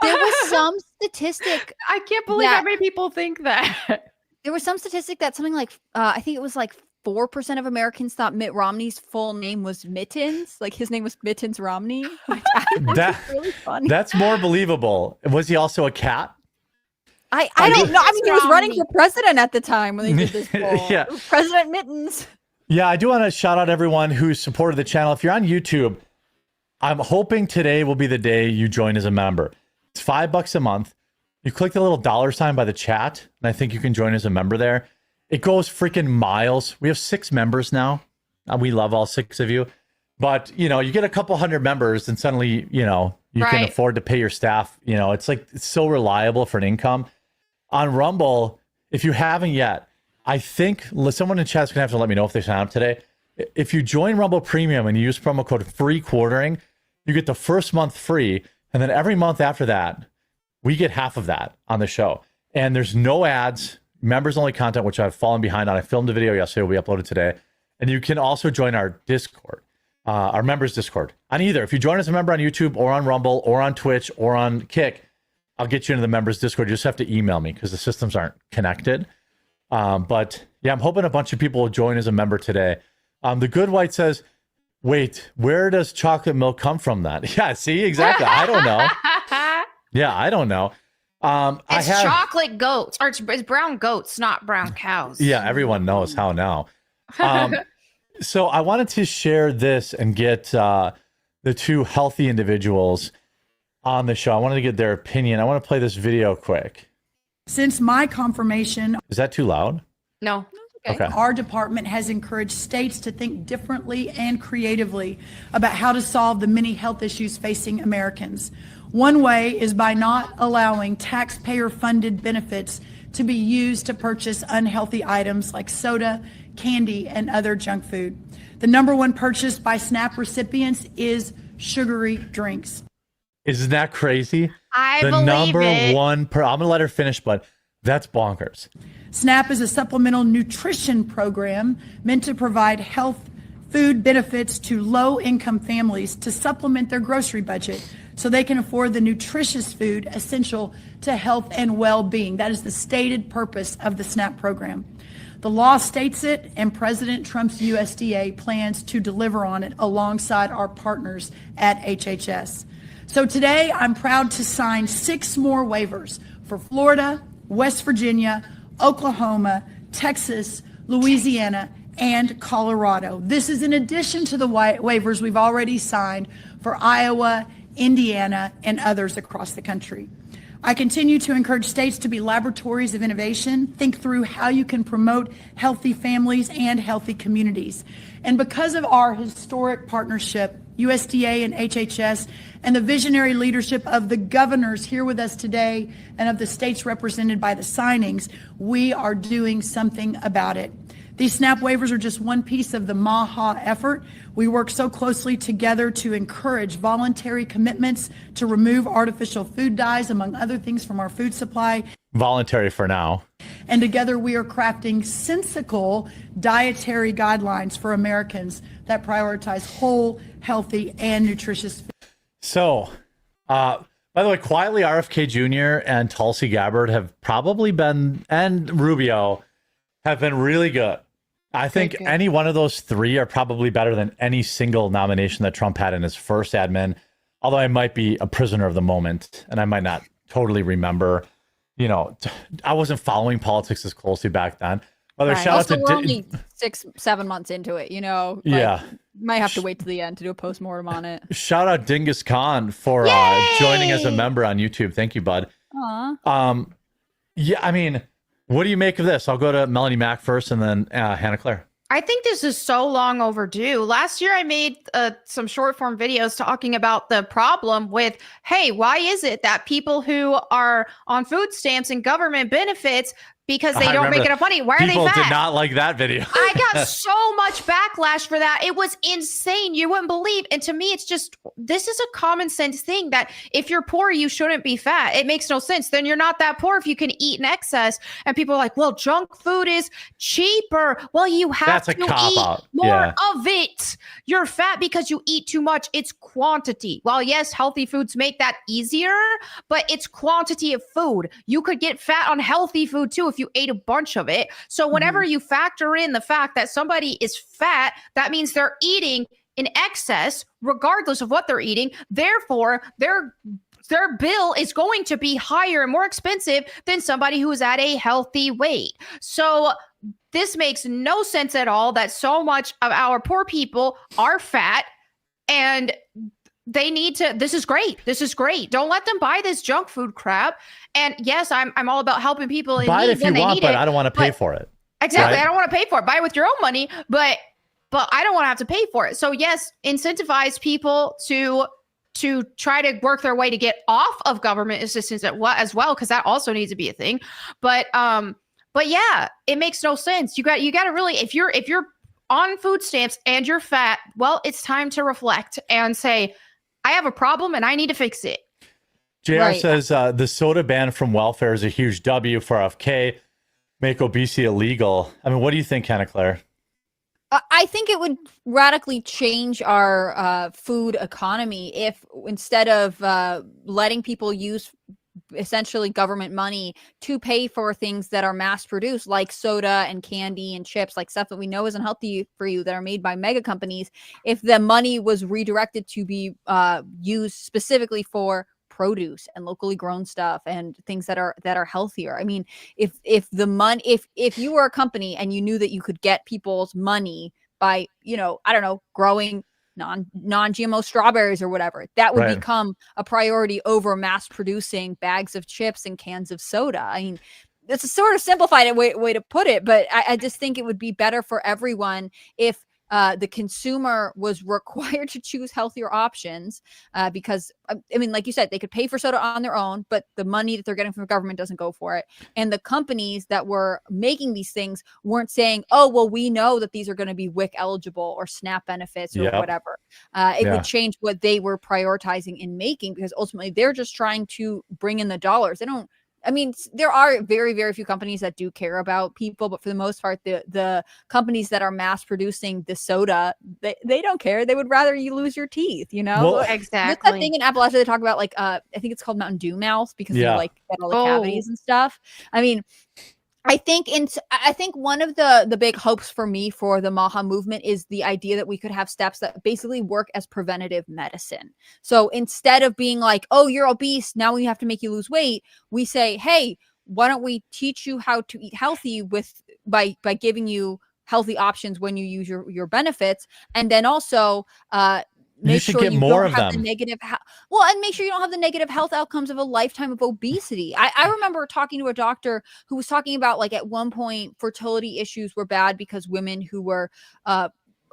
There was some statistic. I can't believe how many people think that. There was some statistic that something like, I think it was like 4% of Americans thought Mitt Romney's full name was Mittens. Like his name was Mittens Romney. Which really funny. That's more believable. Was he also a cat? I don't know. I mean, he was running for president at the time when they did this poll. Yeah. President Mittens. Yeah, I do want to shout out everyone who supported the channel. If you're on YouTube, I'm hoping today will be the day you join as a member. It's $5 a month. You click the little $sign by the chat, and I think you can join as a member there. It goes freaking miles. We have 6 members now. We love all 6 of you. But, you get a couple hundred members, and suddenly, you can afford to pay your staff. It's so reliable for an income. On Rumble, if you haven't yet, I think someone in chat's going to have to let me know if they sign up today. If you join Rumble Premium and you use promo code FREEQUARTERING, you get the first month free. And then every month after that, we get half of that on the show. And there's no ads, members only content, which I've fallen behind on. I filmed a video yesterday, will be uploaded today. And you can also join our Discord, our members Discord on either. If you join as a member on YouTube or on Rumble or on Twitch or on Kick, I'll get you into the members Discord. You just have to email me because the systems aren't connected. But yeah, I'm hoping a bunch of people will join as a member today. The Good White says, wait, where does chocolate milk come from then? Yeah, see, exactly. I don't know. Yeah, I don't know. It's chocolate goats, or it's brown goats, not brown cows. Yeah, everyone knows how now. So I wanted to share this and get the 2 healthy individuals on the show. I wanted to get their opinion. I want to play this video quick. Since my confirmation... Is that too loud? No. Okay. Our department has encouraged states to think differently and creatively about how to solve the many health issues facing Americans. One way is by not allowing taxpayer-funded benefits to be used to purchase unhealthy items like soda, candy, and other junk food. The number 1 purchase by SNAP recipients is sugary drinks. Isn't that crazy? I the believe number it. 1 I'm going to let her finish, but that's bonkers. SNAP is a supplemental nutrition program meant to provide health food benefits to low-income families to supplement their grocery budget so they can afford the nutritious food essential to health and well-being. That is the stated purpose of the SNAP program. The law states it, and President Trump's USDA plans to deliver on it alongside our partners at HHS. So today, I'm proud to sign 6 more waivers for Florida, West Virginia, Oklahoma, Texas, Louisiana, and Colorado. This is in addition to the waivers we've already signed for Iowa, Indiana, and others across the country. I continue to encourage states to be laboratories of innovation, think through how you can promote healthy families and healthy communities. And because of our historic partnership USDA and HHS, and the visionary leadership of the governors here with us today and of the states represented by the signings, we are doing something about it. These SNAP waivers are just one piece of the MAHA effort. We work so closely together to encourage voluntary commitments to remove artificial food dyes, among other things, from our food supply. Voluntary for now. And together we are crafting sensical dietary guidelines for Americans that prioritize whole, healthy, and nutritious food. So, by the way, quietly RFK Jr. and Tulsi Gabbard have probably been, and Rubio have been really good. I think any one of those three are probably better than any single nomination that Trump had in his first admin, although I might be a prisoner of the moment and I might not totally remember. You know, I wasn't following politics as closely back then. Shout out also, to we're only 6-7 months into it, you know. Yeah. Might have to wait to the end to do a postmortem on it. Shout out Dingus Khan for joining as a member on YouTube. Thank you, bud. Aww. Yeah, I mean, what do you make of this? I'll go to Melanie Mack first and then Hannah Claire. I think this is so long overdue. Last year, I made some short form videos talking about the problem with, hey, why is it that people who are on food stamps and government benefits, because they don't make enough money, why are they fat? People did not like that video. I got so much backlash for that. It was insane. You wouldn't believe. And to me, it's just, this is a common sense thing that if you're poor, you shouldn't be fat. It makes no sense. Then you're not that poor if you can eat in excess. And people are like, well, junk food is cheaper. Well, you have to eat more of it. You're fat because you eat too much. It's quantity. Well, yes, healthy foods make that easier, but it's quantity of food. You could get fat on healthy food too if you ate a bunch of it. So whenever you factor in the fact that somebody is fat, that means they're eating in excess, regardless of what they're eating. Therefore, their bill is going to be higher and more expensive than somebody who is at a healthy weight. So this makes no sense at all that so much of our poor people are fat, and they need to, this is great. This is great. Don't let them buy this junk food crap. And yes, I'm all about helping people in buy need it if you want, but I don't want to pay for it. Exactly. Right? I don't want to pay for it. Buy it with your own money, but I don't want to have to pay for it. So yes, incentivize people to try to work their way to get off of government assistance as well, because that also needs to be a thing. But yeah, it makes no sense. You got to really, if you're on food stamps and you're fat, well, it's time to reflect and say, I have a problem and I need to fix it. JR says the soda ban from welfare is a huge W for RFK. Make obesity illegal. I mean, what do you think, Hannah Claire? I think it would radically change our food economy if instead of letting people use essentially government money to pay for things that are mass produced, like soda and candy and chips, like stuff that we know isn't healthy for you, that are made by mega companies, if the money was redirected to be used specifically for produce and locally grown stuff and things that are healthier. I mean, if you were a company and you knew that you could get people's money by, I don't know, growing non-GMO strawberries or whatever, that would become a priority over mass producing bags of chips and cans of soda. I mean, it's a sort of simplified way to put it, but I just think it would be better for everyone if the consumer was required to choose healthier options, because I mean, like you said, they could pay for soda on their own, but the money that they're getting from the government doesn't go for it. And the companies that were making these things weren't saying, oh, well, we know that these are going to be WIC eligible or SNAP benefits or whatever. It would change what they were prioritizing in making, because ultimately they're just trying to bring in the dollars. I mean, there are very, very few companies that do care about people, but for the most part, the companies that are mass producing the soda, they don't care. They would rather you lose your teeth, Well, exactly. There's that thing in Appalachia they talk about, like, I think it's called Mountain Dew mouth, because you like get all the cavities and stuff. I mean, I think one of the big hopes for me for the MAHA movement is the idea that we could have steps that basically work as preventative medicine. So instead of being like, oh, you're obese, now we have to make you lose weight, we say, hey, why don't we teach you how to eat healthy by giving you healthy options when you use your benefits, and then also make sure you don't have the negative and make sure you don't have the negative health outcomes of a lifetime of obesity. I remember talking to a doctor who was talking about, like, at one point fertility issues were bad because women who were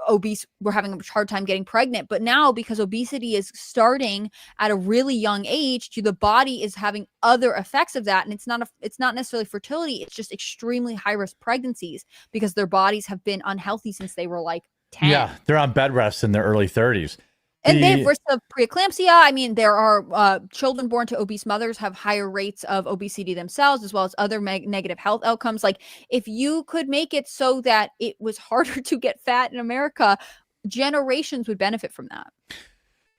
obese were having a hard time getting pregnant. But now, because obesity is starting at a really young age, the body is having other effects of that, and it's not necessarily fertility, it's just extremely high risk pregnancies because their bodies have been unhealthy since they were like 10. Yeah, they're on bed rest in their early 30s. And they have risk of preeclampsia. I mean, there are children born to obese mothers have higher rates of obesity themselves, as well as other negative health outcomes. Like, if you could make it so that it was harder to get fat in America, generations would benefit from that.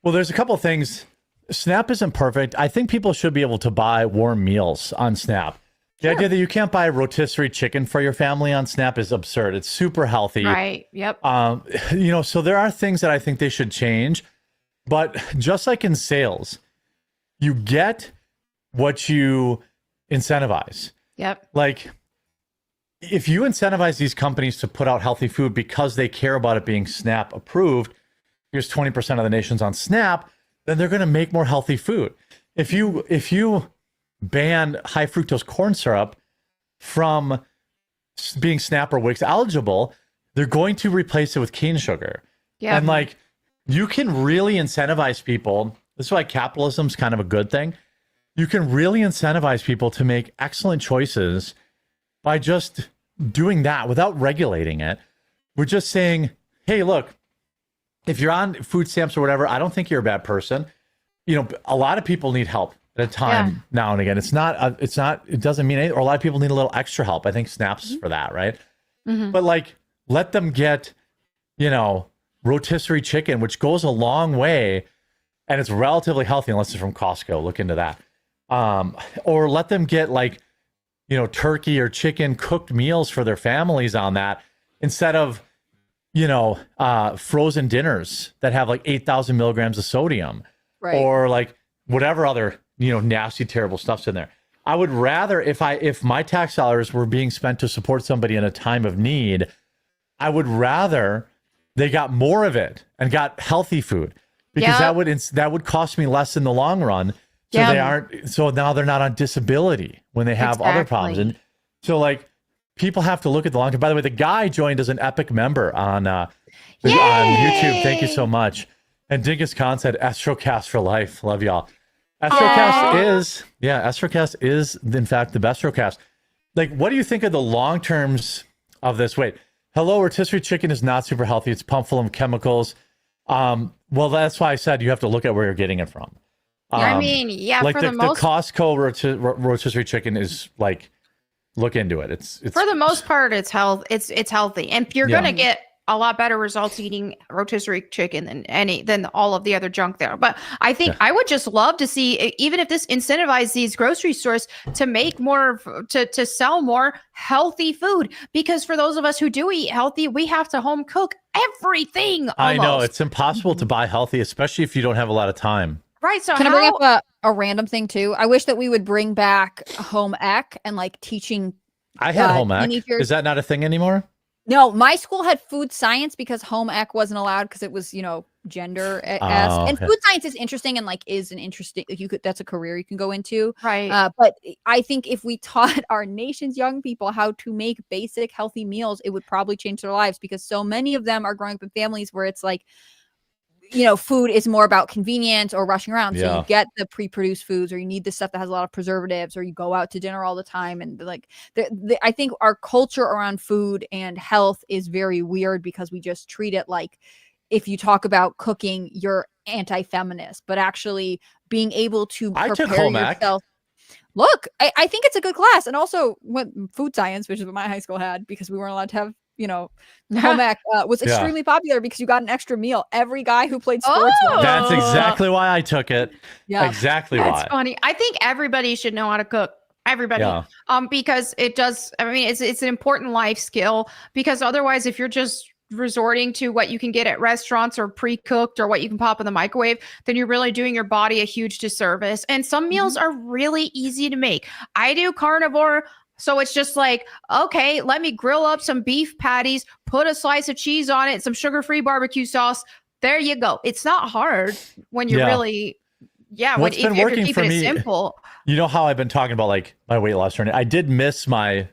Well, there's a couple of things. SNAP isn't perfect. I think people should be able to buy warm meals on SNAP. The idea that you can't buy rotisserie chicken for your family on SNAP is absurd. It's super healthy. Right. Yep. So there are things that I think they should change. But just like in sales, you get what you incentivize. Yep. Like, if you incentivize these companies to put out healthy food because they care about it being SNAP approved, here's 20% of the nation's on SNAP, then they're going to make more healthy food. If you ban high fructose corn syrup from being SNAP or WIC eligible, they're going to replace it with cane sugar. Yeah. And like, you can really incentivize people. This is why capitalism's kind of a good thing. You can really incentivize people to make excellent choices by just doing that without regulating it. We're just saying, hey, look, if you're on food stamps or whatever, I don't think you're a bad person. You know, a lot of people need help at a time now and again. It doesn't mean anything, or a lot of people need a little extra help. I think SNAP's for that, right? But like, let them get, rotisserie chicken, which goes a long way, and it's relatively healthy unless it's from Costco. Look into that. Or let them get turkey or chicken cooked meals for their families on that, instead of frozen dinners that have like 8,000 milligrams of sodium, right? Or like whatever other nasty, terrible stuff's in there. I would rather, if my tax dollars were being spent to support somebody in a time of need, I would rather they got more of it and got healthy food, because that would cost me less in the long run. So now they're not on disability when they have other problems. And so like, people have to look at the long term. By the way, the guy joined as an Epic member on YouTube. Thank you so much. And Dingus Khan said, Astrocast for life. Love y'all. Astrocast is in fact the best Astrocast. Like, what do you think of the long terms of this? Wait, hello, rotisserie chicken is not super healthy. It's pumped full of chemicals. Well, that's why I said you have to look at where you're getting it from. I mean, yeah, like for the most Costco rotisserie chicken is like, look into it. It's for the most part, it's healthy, and you're gonna get a lot better results eating rotisserie chicken than all of the other junk there. But I think I would just love to see, even if this incentivizes these grocery stores to make more, to sell more healthy food, because for those of us who do eat healthy, we have to home cook everything. Almost. I know it's impossible to buy healthy, especially if you don't have a lot of time. Right. So can I bring up a random thing too? I wish that we would bring back home ec and like teaching. I had home ec. Teenagers. Is that not a thing anymore? No, my school had food science because home ec wasn't allowed because it was, gender esque. And food science is interesting and like is an interesting, that's a career you can go into. Right. But I think if we taught our nation's young people how to make basic healthy meals, it would probably change their lives, because so many of them are growing up in families where it's like, food is more about convenience or rushing around. So you get the pre-produced foods, or you need the stuff that has a lot of preservatives, or you go out to dinner all the time. And like, I think our culture around food and health is very weird, because we just treat it like, if you talk about cooking, you're anti-feminist, but actually being able to prepare yourself. Look, I think it's a good class. And also food science, which is what my high school had, because we weren't allowed to have, home ec was extremely popular because you got an extra meal. Every guy who played sports. That's exactly why I took it. Yeah, exactly That's why. That's funny. I think everybody should know how to cook. Everybody. Because it does. I mean, it's an important life skill, because otherwise, if you're just resorting to what you can get at restaurants or pre-cooked or what you can pop in the microwave, then you're really doing your body a huge disservice. And some meals are really easy to make. I do carnivore. So it's just like, okay, let me grill up some beef patties, put a slice of cheese on it, some sugar-free barbecue sauce. There you go. It's not hard when you're really, What's been working for me, simple. You know how I've been talking about like my weight loss journey. I did miss I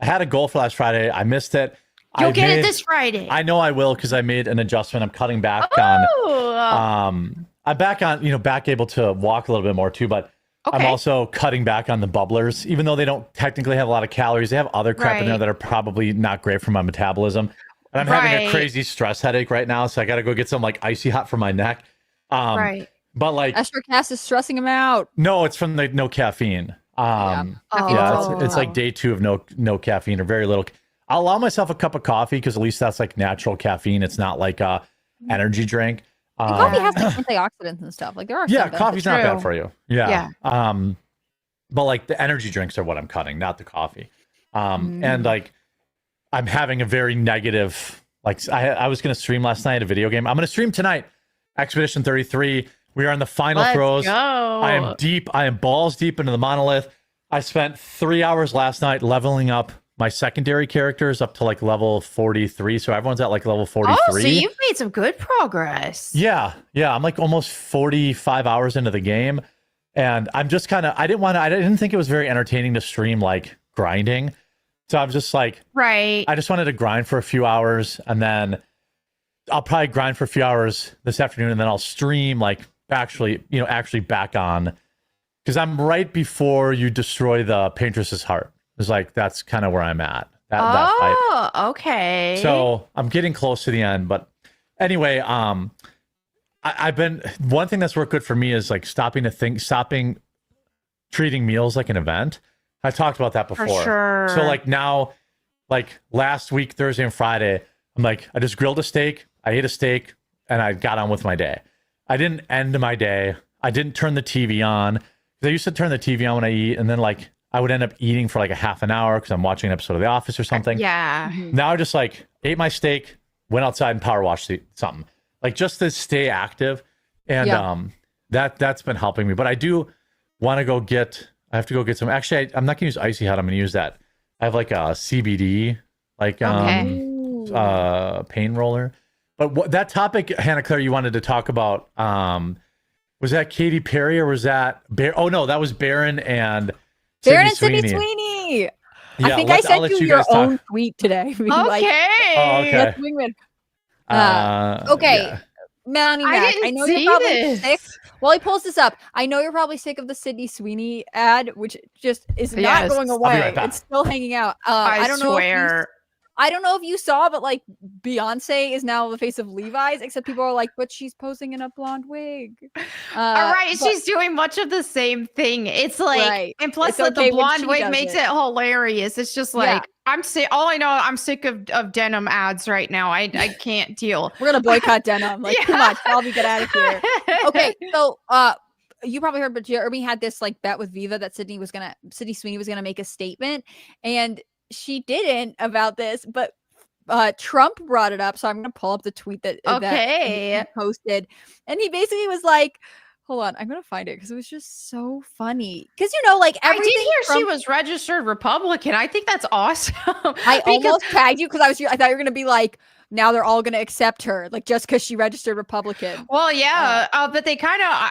had a goal for last Friday. I missed it. You'll get it this Friday. I know I will because I made an adjustment. I'm cutting back on. I'm back on, back able to walk a little bit more too, but I'm also cutting back on the bubblers, even though they don't technically have a lot of calories. They have other crap in there that are probably not great for my metabolism. And I'm having a crazy stress headache right now, so I got to go get some like icy hot for my neck. But like Estrocast is stressing him out. No, it's from the no caffeine. It's like day 2 of no caffeine or very little. I'll allow myself a cup of coffee because at least that's like natural caffeine. It's not like a energy drink. And coffee has like antioxidants and stuff. Like there are coffee's not bad for you. But like the energy drinks are what I'm cutting, not the coffee. And like I'm having a very negative. Like I was going to stream last night a video game. I'm going to stream tonight. Expedition 33. We are in the final throes. Go. I am deep. I am balls deep into the monolith. I spent 3 hours last night leveling up my secondary characters up to like level 43. So everyone's at like level 43. Oh, so you've made some good progress. Yeah. I'm like almost 45 hours into the game. And I'm just kind of, I didn't think it was very entertaining to stream like grinding. So I'm just like, I just wanted to grind for a few hours and then I'll probably grind for a few hours this afternoon and then I'll stream like actually back on because I'm right before you destroy the Paintress's heart. It's like, that's kind of where I'm at. That fight. Okay. So I'm getting close to the end, but anyway, I've been, one thing that's worked good for me is like stopping treating meals like an event. I talked about that before. For sure. So like now, like last week, Thursday and Friday, I'm like, I just grilled a steak. I ate a steak and I got on with my day. I didn't end my day. I didn't turn the TV on. I used to turn the TV on when I eat. And then like, I would end up eating for like a half an hour because I'm watching an episode of The Office or something. Yeah. Now I just like ate my steak, went outside and power washed something. Like just to stay active. And that's been helping me. But I do want to I have to go get some. Actually, I'm not going to use Icy Hot. I'm going to use that. I have like a CBD, like pain roller. But that topic, Hannah Claire, you wanted to talk about, was that Katy Perry or was that Oh no, that was Baron and Sydney Sweeney. I think I sent you your own tweet today. Okay. Okay. Melanie Mac, I know you're probably sick. While he pulls this up, I know you're probably sick of the Sydney Sweeney ad, which just is not going away. It's still hanging out. I don't know. I don't know if you saw, but like Beyonce is now the face of Levi's, except people are like, but she's posing in a blonde wig. All right, she's doing much of the same thing. It's like, and plus the blonde wig makes it hilarious. It's just like, I'm sick. All I know, I'm sick of denim ads right now. I can't deal. We're gonna boycott denim. Like, come on, Shelby, get out of here. Okay, so you probably heard, but Jeremy had this like bet with Viva that Sydney Sweeney was gonna make a statement, and she didn't about this, but Trump brought it up. So I'm going to pull up the tweet that he posted. And he basically was like, hold on, I'm going to find it because it was just so funny. Because, like everything. I did hear she was registered Republican. I think that's awesome. I almost tagged you because I thought you were going to be like, now they're all going to accept her, like just because she registered Republican. Well, yeah, but they kind of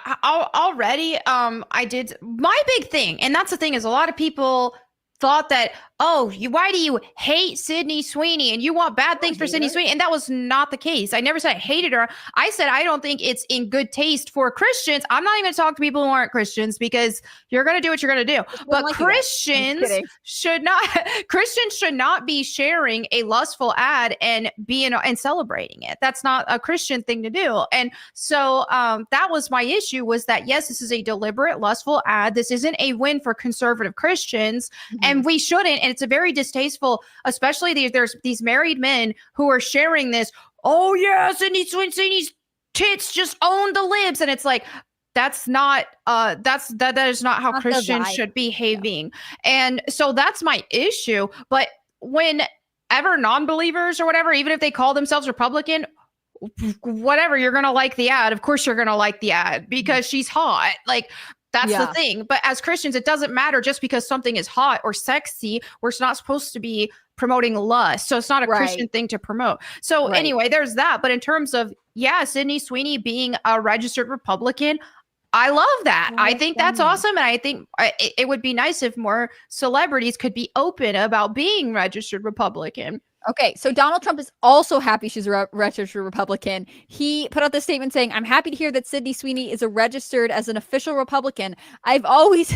already. I did my big thing. And that's the thing is a lot of people thought that, why do you hate Sydney Sweeney and you want bad things for Sydney Sweeney? And that was not the case. I never said I hated her. I said I don't think it's in good taste for Christians. I'm not even going to talk to people who aren't Christians because you're going to do what you're going to do. But Christians should not be sharing a lustful ad and and celebrating it. That's not a Christian thing to do. And so that was my issue, was that yes, this is a deliberate lustful ad. This isn't a win for conservative Christians, and we shouldn't. And it's a very distasteful, especially there's these married men who are sharing this. Oh yeah, Sydney's tits just own the libs, and it's like that is not how Christians should be behaving. And so that's my issue. But whenever non-believers or whatever, even if they call themselves Republican, whatever, you're gonna like the ad. Of course, you're gonna like the ad because she's hot. Like. That's the thing. But as Christians, it doesn't matter just because something is hot or sexy. We're not supposed to be promoting lust. So it's not a Christian thing to promote. So anyway, there's that. But in terms of, Sydney Sweeney being a registered Republican, I love that. I think that's awesome. And I think it would be nice if more celebrities could be open about being registered Republican. Okay, so Donald Trump is also happy she's a registered Republican. He put out this statement saying, "I'm happy to hear that Sydney Sweeney is registered as an official Republican. I always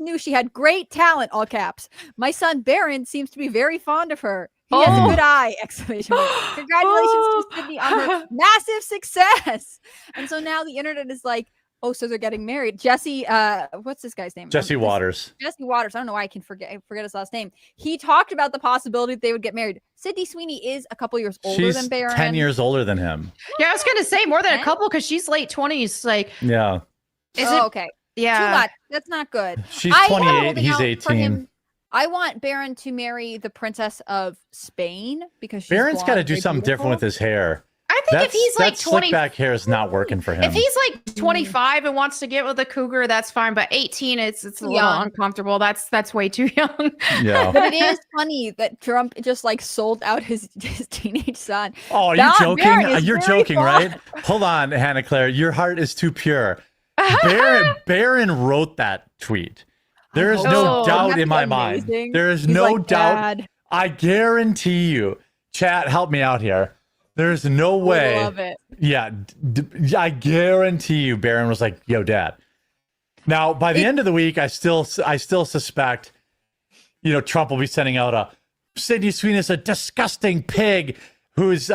knew she had great talent, all caps. My son Barron seems to be very fond of her. He has a good eye!" Exclamation mark. Congratulations to Sydney on her massive success. And so now the internet is like, oh, so they're getting married. Jesse, what's this guy's name? Jesse Waters. Jesse Waters. I don't know why I forget his last name. He talked about the possibility that they would get married. Sydney Sweeney is a couple years older She's than Barron. 10 years older than him. Yeah, I was gonna say more than a couple because she's late 20s. Like, Yeah. is it okay? Yeah, Too much. That's not good. She's I am 28. holding He's out for 18. him. I want Barron to marry the Princess of Spain because she's Barron's got to blonde, do very something different with beautiful. his hair. I think if he's like that 20, slick back hair is not working for him. if he's like 25 and wants to get with a cougar, that's fine. But 18, it's a little Young. uncomfortable. That's way too young. Yeah. But it is funny that Trump just like sold out his teenage son. Oh, are you Don joking? Barron is You're very joking, blonde. right? Hold on, Hannah Claire. Your heart is too pure. Barron wrote that tweet. There is no doubt in my mind. There is no doubt. Dad. I guarantee you. Chat, help me out here. There's no way. Love it. Yeah, I guarantee you, Barron was like, "Yo, Dad." Now, by the end of the week, I still suspect, Trump will be sending out a Sydney Sweeney is a disgusting pig who's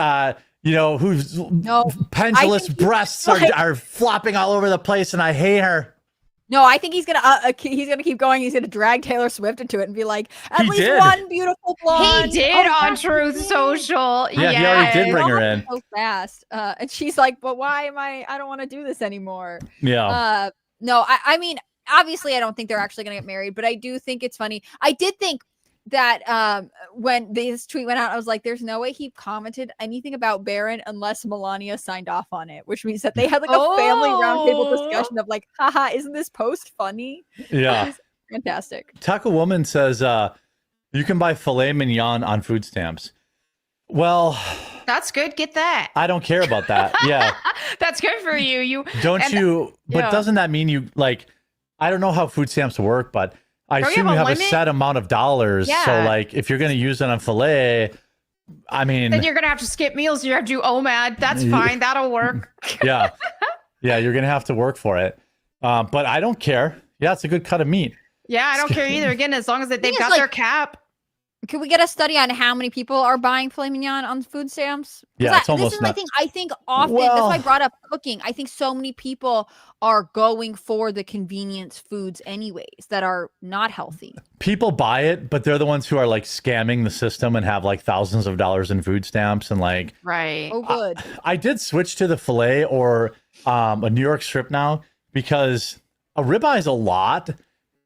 whose pendulous breasts are flopping all over the place, and I hate her. No, I think he's gonna keep going. He's gonna drag Taylor Swift into it and be like, at least did. one beautiful blonde. He did on Truth Social. Yeah, he already did bring her in. So fast, and she's like, "But why am I? I don't want to do this anymore." Yeah. No, I mean, obviously, I don't think they're actually gonna get married, but I do think it's funny. I did think that when this tweet went out, I was like, "There's no way he commented anything about Barron unless Melania signed off on it," which means that they had like a family roundtable discussion of like, "Haha, isn't this post funny?" Yeah. Fantastic. Taco Woman says you can buy filet mignon on food stamps. Well, That's good. Get that. I don't care about that. Yeah. That's good for you. But doesn't that mean you like, I don't know how food stamps work, but I assume you have a set amount of dollars. Yeah. So like if you're going to use it on filet, I mean, Then you're going to have to skip meals. You have to do OMAD. That's fine. That'll work. yeah. Yeah. You're going to have to work for it. But I don't care. Yeah. It's a good cut of meat. Yeah, I don't care either. Again, as long as they've got their cap. Can we get a study on how many people are buying filet mignon on food stamps? Yeah, it's almost this is my thing. I think often that's why I brought up cooking. I think so many people are going for the convenience foods anyways that are not healthy. People buy it, but they're the ones who are like scamming the system and have like thousands of dollars in food stamps and like. Right. Oh, good. I did switch to the filet or a New York strip now because a ribeye is a lot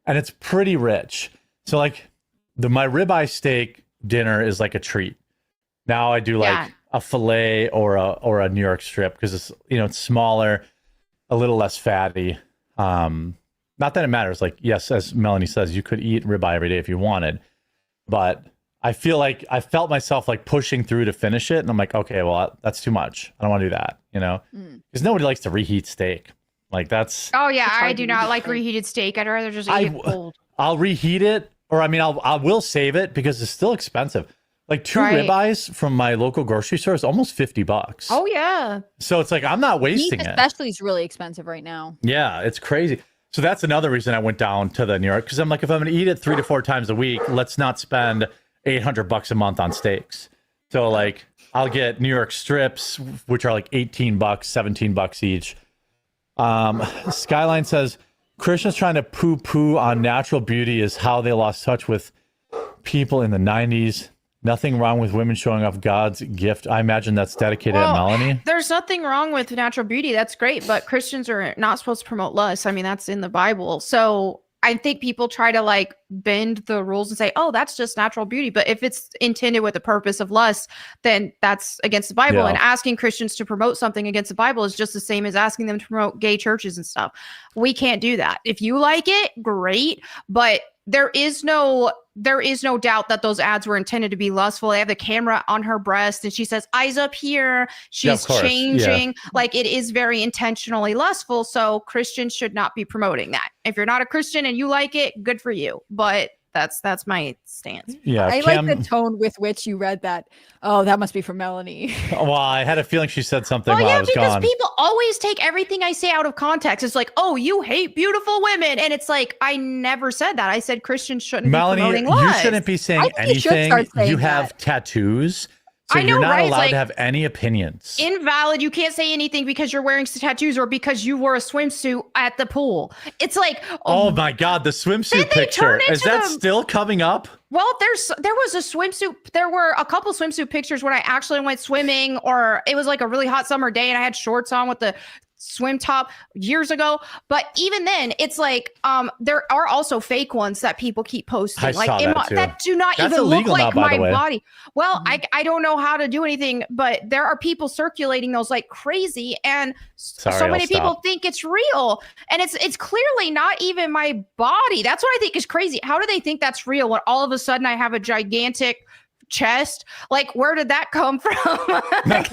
and it's pretty rich. So like my ribeye steak dinner is like a treat. Now I do like a filet or a New York strip because it's it's smaller, a little less fatty. Not that it matters. Like yes, as Melanie says, you could eat ribeye every day if you wanted, but I feel like I felt myself like pushing through to finish it, and I'm like, okay, well that's too much. I don't want to do that, because nobody likes to reheat steak. Like that's. Oh yeah, I do not like reheated steak. I'd rather just eat it cold. I'll reheat it. Or I mean, I will save it because it's still expensive. Like two ribeyes from my local grocery store is almost $50. Oh yeah. So it's like I'm not wasting Meat it. especially is really expensive right now. Yeah, it's crazy. So that's another reason I went down to the New York because I'm like, if I'm going to eat it 3 to 4 times a week, let's not spend $800 a month on steaks. So like I'll get New York strips, which are like $18, $17 each. Skyline says. Christians trying to poo-poo on natural beauty is how they lost touch with people in the 90s. Nothing wrong with women showing off God's gift. I imagine that's dedicated at Melanie. There's nothing wrong with natural beauty. That's great. But Christians are not supposed to promote lust. I mean, that's in the Bible. So I think people try to like bend the rules and say, oh, that's just natural beauty. But if it's intended with the purpose of lust, then that's against the Bible. Yeah. And asking Christians to promote something against the Bible is just the same as asking them to promote gay churches and stuff. We can't do that. If you like it, great. But there is no doubt that those ads were intended to be lustful. They have the camera on her breast and she says, eyes up here. She's changing. Yeah. Like it is very intentionally lustful. So Christians should not be promoting that. If you're not a Christian and you like it, good for you. But That's my stance. Yeah, I like the tone with which you read that. Oh, that must be from Melanie. Well, I had a feeling she said something Well, while I yeah, was because gone. people always take everything I say out of context. It's like, oh, you hate beautiful women, and it's like I never said that. I said Christians shouldn't Melanie, be promoting you lust. shouldn't be saying think you should anything. start saying You have that. tattoos, so I know, you're not right? allowed Like, to have any opinions. Invalid. You can't say anything because you're wearing tattoos or because you wore a swimsuit at the pool. It's like, Oh my God, the swimsuit Did they picture. turn Is into that the- still coming up? well, there was a swimsuit. There were a couple swimsuit pictures when I actually went swimming, or it was like a really hot summer day and I had shorts on with the swim top years ago. But even then, it's like there are also fake ones that people keep posting, I like saw that too. that do not That's even look illegal now, like by my the way. body. Well, I don't know how to do anything, but there are people circulating those like crazy, and Sorry, so I'll many people stop. think it's real, and it's clearly not even my body. That's what I think is crazy. How do they think that's real when all of a sudden I have a gigantic chest? Like, where did that come from? You're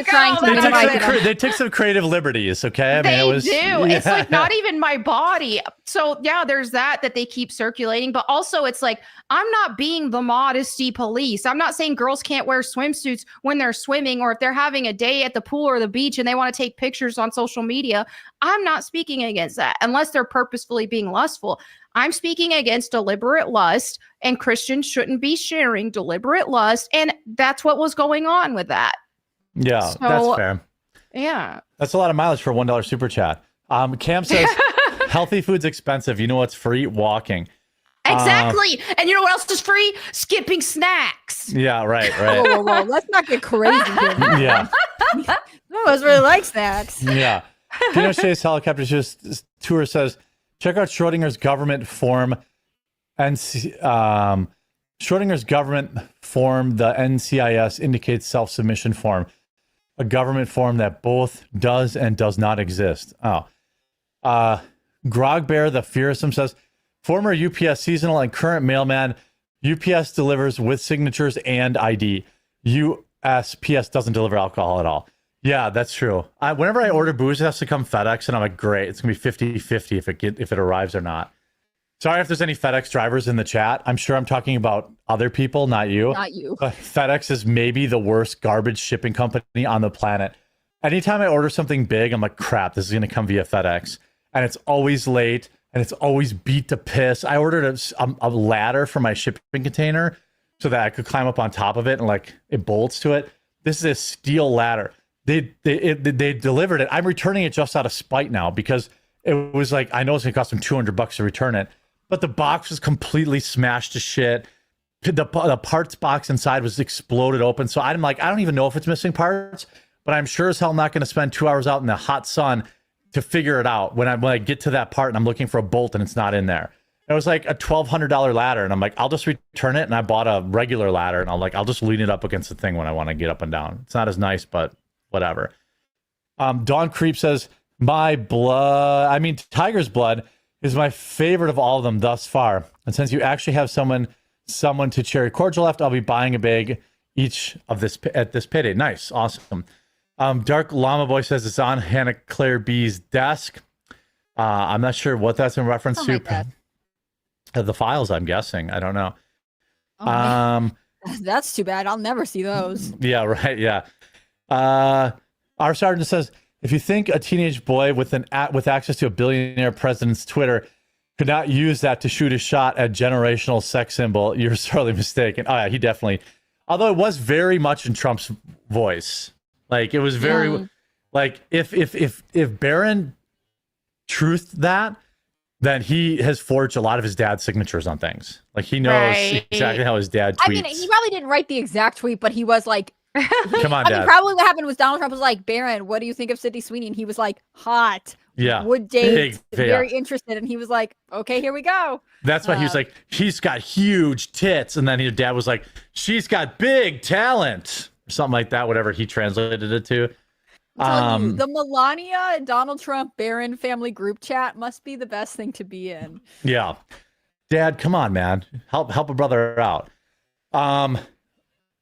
trying to minimize it. They took some creative liberties, okay? I mean, They it was, do. It's yeah. like not even my body. So yeah, there's that they keep circulating. But also it's like, I'm not being the modesty police. I'm not saying girls can't wear swimsuits when they're swimming or if they're having a day at the pool or the beach and they want to take pictures on social media. I'm not speaking against that unless they're purposefully being lustful. I'm speaking against deliberate lust, and Christians shouldn't be sharing deliberate lust. And that's what was going on with that. Yeah, So- that's fair. Yeah. That's a lot of mileage for a $1 super chat. Cam says, healthy food's expensive. You know what's free? Walking. Exactly. And you know what else is free? Skipping snacks. Yeah, right. Whoa. Let's not get crazy here. Yeah. No, I really like snacks. Yeah. Pinochet's helicopter just tour says, check out Schrodinger's government form and Schrodinger's government form, the NCIS indicates self-submission form, a government form that both does and does not exist. Grogbear the Fearsome says, former UPS seasonal and current mailman, UPS delivers with signatures and ID. USPS doesn't deliver alcohol at all. Yeah, that's true. Whenever I order booze, it has to come FedEx, and I'm like, great, it's gonna be 50-50 if it arrives or not. Sorry if there's any FedEx drivers in the chat. I'm sure I'm talking about other people, not you. Not you. But FedEx is maybe the worst garbage shipping company on the planet. Anytime I order something big, I'm like, crap, this is gonna come via FedEx, and it's always late, and it's always beat to piss. I ordered a ladder for my shipping container so that I could climb up on top of it and like it bolts to it. This is a steel ladder. They delivered it. I'm returning it just out of spite now because it was like, I know it's gonna cost them $200 to return it, but the box was completely smashed to shit. The parts box inside was exploded open. So I'm like, I don't even know if it's missing parts, but I'm sure as hell not going to spend 2 hours out in the hot sun to figure it out when I get to that part and I'm looking for a bolt and it's not in there. It was like a $1,200 ladder, and I'm like, I'll just return it. And I bought a regular ladder, and I'll just lean it up against the thing when I want to get up and down. It's not as nice, but whatever. Dawn Creep says, Tiger's Blood is my favorite of all of them thus far. And since you actually have someone to cherry cordial left, I'll be buying a bag each of this at this payday. Nice, awesome. Dark Llama Boy says it's on Hannah Claire B's desk. I'm not sure what that's in reference to. The files, I'm guessing. I don't know. That's too bad. I'll never see those. Yeah, right. Yeah. Our sergeant says, if you think a teenage boy with access to a billionaire president's Twitter could not use that to shoot a shot at generational sex symbol, you're sorely mistaken. Oh yeah, he definitely. Although it was very much in Trump's voice. Like it was very like if Barron truthed that, then he has forged a lot of his dad's signatures on things. Like he knows exactly how his dad tweets. I mean, he probably didn't write the exact tweet, but he was like, come on, I Dad. mean, probably what happened was Donald Trump was like, Barron, what do you think of Sydney Sweeney? And he was like, hot. Yeah. Would date. Big, very interested. And he was like, okay, here we go. That's why he was like, he's got huge tits. And then his dad was like, she's got big talent. Or something like that, whatever he translated it to. The Melania and Donald Trump Barron family group chat must be the best thing to be in. Yeah. Dad, come on, man. Help a brother out.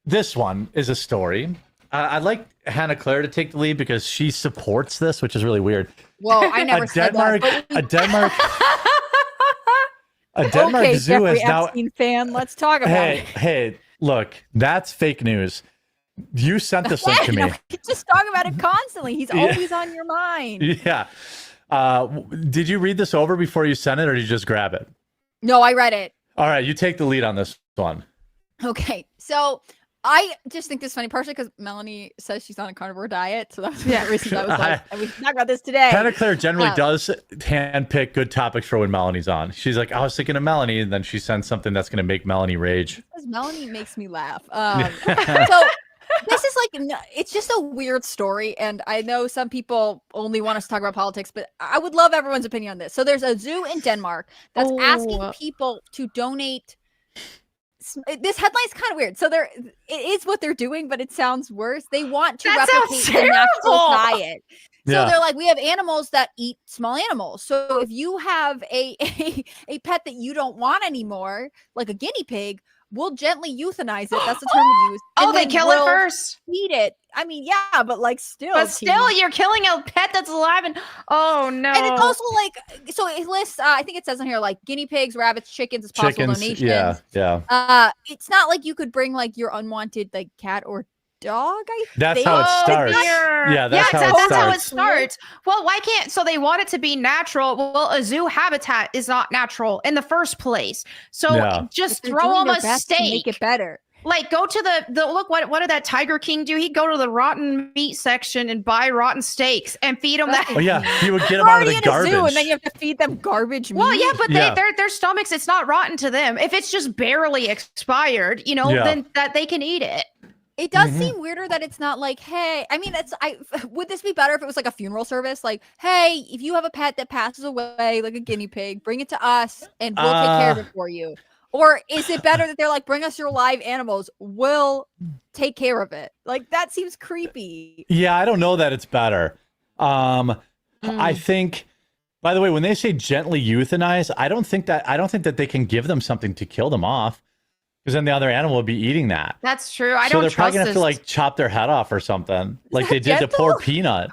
This one is a story. I'd like Hannah Claire to take the lead because she supports this, which is really weird. Well, I never said that. A Denmark A Denmark okay, zoo Jeffrey is now. Epstein fan. Let's talk about Hey, it. hey, look, that's fake news. You sent this link to me. We just talk about it constantly. He's always on your mind. Yeah. Did you read this over before you sent it, or did you just grab it? No, I read it. All right, you take the lead on this one. Okay, so I just think this is funny, partially because Melanie says she's on a carnivore diet, so that's one of the reasons I was like, we should talk about this today. Hannah Claire generally does handpick good topics for when Melanie's on. She's like, I was thinking of Melanie, and then she sends something that's going to make Melanie rage. Because Melanie makes me laugh. So this is like, it's just a weird story, and I know some people only want us to talk about politics, but I would love everyone's opinion on this. So there's a zoo in Denmark that's asking people to donate. This headline's kind of weird. So it is what they're doing, but it sounds worse. They want to replicate the natural diet. So they're like, we have animals that eat small animals. So if you have a pet that you don't want anymore, like a guinea pig, we'll gently euthanize it. That's the term we use. Oh, they kill it first. Eat it. I mean, yeah, but like still. But still, you're killing a pet that's alive, and oh no. And it's also like, so it lists. I think it says on here like guinea pigs, rabbits, chickens as possible donations. Yeah. It's not like you could bring like your unwanted like cat or dog. That's how it starts. Yeah, that's how it starts. Well, why can't? So they want it to be natural. Well, a zoo habitat is not natural in the first place. So just throw them a steak. Make it better. Like go to the look. What did that Tiger King do? He'd go to the rotten meat section and buy rotten steaks and feed them that. Oh yeah, he would get them out of the garbage. Zoo, and then you have to feed them garbage meat. Well, yeah, but their stomachs, it's not rotten to them. If it's just barely expired, then that they can eat it. It does seem weirder that it's not like, hey, I mean, would this be better if it was like a funeral service? Like, hey, if you have a pet that passes away, like a guinea pig, bring it to us and we'll take care of it for you. Or is it better that they're like, bring us your live animals, we'll take care of it? Like, that seems creepy. Yeah, I don't know that it's better. I think, by the way, when they say gently euthanize, I don't think that they can give them something to kill them off. Because then the other animal would be eating that. That's true. I so don't they're trust probably gonna have this. to like chop their head off or something, like they did to poor Peanut.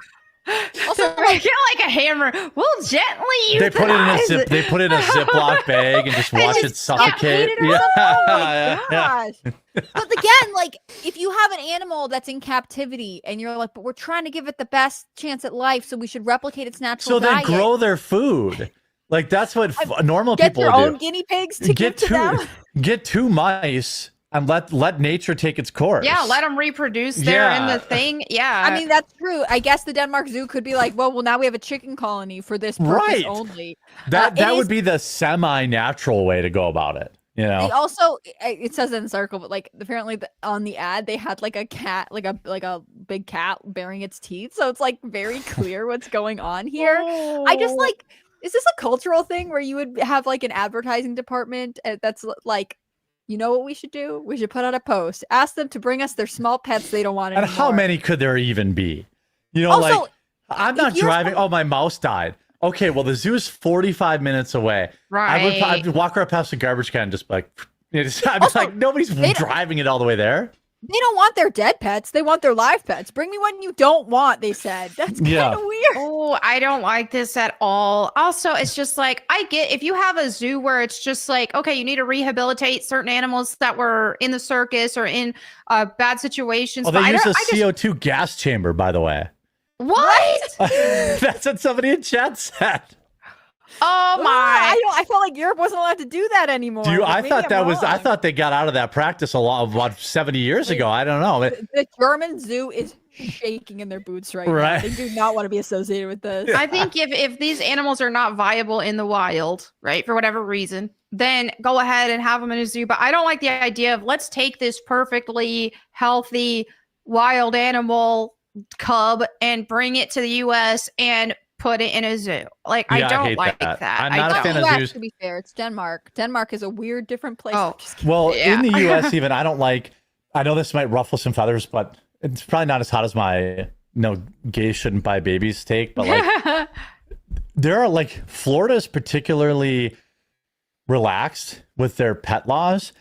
Also, I feel like a hammer. We'll gently euthanize. They put it in a Ziploc bag and just watch it suffocate. Gosh. But again, like if you have an animal that's in captivity and you're like, but we're trying to give it the best chance at life, so we should replicate its natural diet. So they grow their food. Like that's what normal get people your do. own guinea pigs to give to them. Get 2 mice and let nature take its course. Yeah, let them reproduce there in the thing. Yeah, I mean that's true. I guess the Denmark Zoo could be like, well, now we have a chicken colony for this purpose only. That would be the semi-natural way to go about it. You know. They also, it says in this article, but like apparently on the ad they had like a cat, like a big cat baring its teeth, so it's like very clear what's going on here. I just like. Is this a cultural thing where you would have like an advertising department that's like, you know what we should do? We should put out a post. Ask them to bring us their small pets they don't want anymore. And how many could there even be? You know, also, like I'm not driving. Oh, my mouse died. Okay, well the zoo is 45 minutes away. Right. I'd walk right past the garbage can and just like, like nobody's driving it all the way there. They don't want their dead pets. They want their live pets. Bring me one you don't want, they said. That's kind of weird. Oh, I don't like this at all. Also, it's just like, I get if you have a zoo where it's just like, okay, you need to rehabilitate certain animals that were in the circus or in bad situations. Oh, they use a CO2 gas chamber, by the way. What? That's what somebody in chat said. Oh my! I felt like Europe wasn't allowed to do that anymore. I thought they got out of that practice about 70 years ago. I don't know. The German zoo is shaking in their boots right now. They do not want to be associated with this. I think if these animals are not viable in the wild, right, for whatever reason, then go ahead and have them in a zoo. But I don't like the idea of let's take this perfectly healthy wild animal cub and bring it to the U.S. and put it in a zoo. Like, I don't like that. I'm not a fan of zoos. To be fair, it's Denmark. Denmark is a weird, different place. Oh, well, in the U.S. even, I know this might ruffle some feathers, but it's probably not as hot as my gays shouldn't buy babies take. But like, there are like, Florida is particularly relaxed with their pet laws.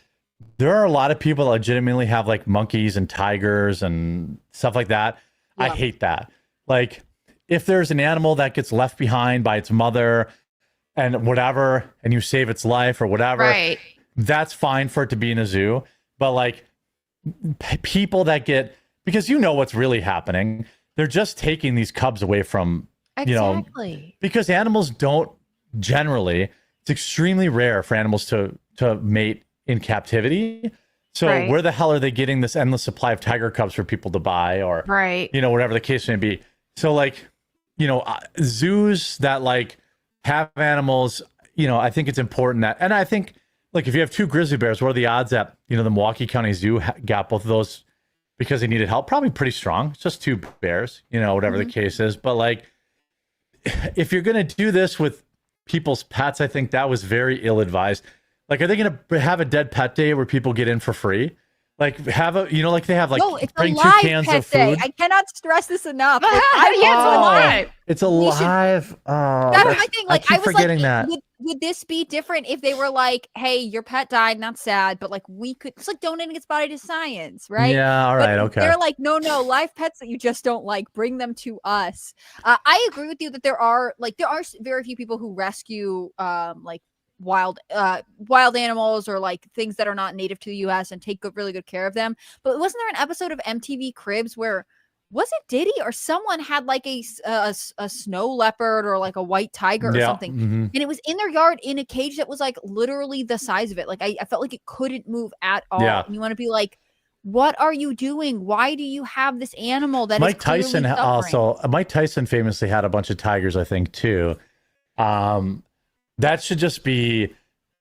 There are a lot of people that legitimately have like monkeys and tigers and stuff like that. Yeah. I hate that. Like, if there's an animal that gets left behind by its mother, and whatever, and you save its life or whatever, Right. that's fine for it to be in a zoo. But like people that get, because you know what's really happening, they're just taking these cubs away from, Exactly. because animals don't generally, it's extremely rare for animals to mate in captivity. So Right. where the hell are they getting this endless supply of tiger cubs for people to buy, or Right. whatever the case may be? So like, zoos that like have animals, I think it's important that, and I think like if you have 2 grizzly bears, what are the odds that the Milwaukee County Zoo got both of those because they needed help? Probably pretty strong. It's just 2 bears, whatever the case is. But like, if you're gonna do this with people's pets, I think that was very ill-advised. Like, are they going to have a dead pet day where people get in for free? Like, have a, like they have like No, it's bring a 2 live cans pet of food. day. I cannot stress this enough. Like, It's a live. That's my thing. Like, I keep was forgetting like, that. would this be different if they were like, "Hey, your pet died, not sad, but like we could." It's like donating its body to science, right? Yeah, all But right, okay. They're like, no, live pets that you just don't like, bring them to us. I agree with you that there are very few people who rescue like wild animals or like things that are not native to the U.S. and take really good care of them. But wasn't there an episode of MTV Cribs where, was it Diddy or someone had like a snow leopard or like a white tiger or something, mhm. and it was in their yard in a cage that was like literally the size of it. Like I felt like it couldn't move at all. Yeah. And you want to be like, what are you doing? Why do you have this animal that Mike is clearly Tyson suffering? also. Mike Tyson famously had a bunch of tigers, I think, too. That should just be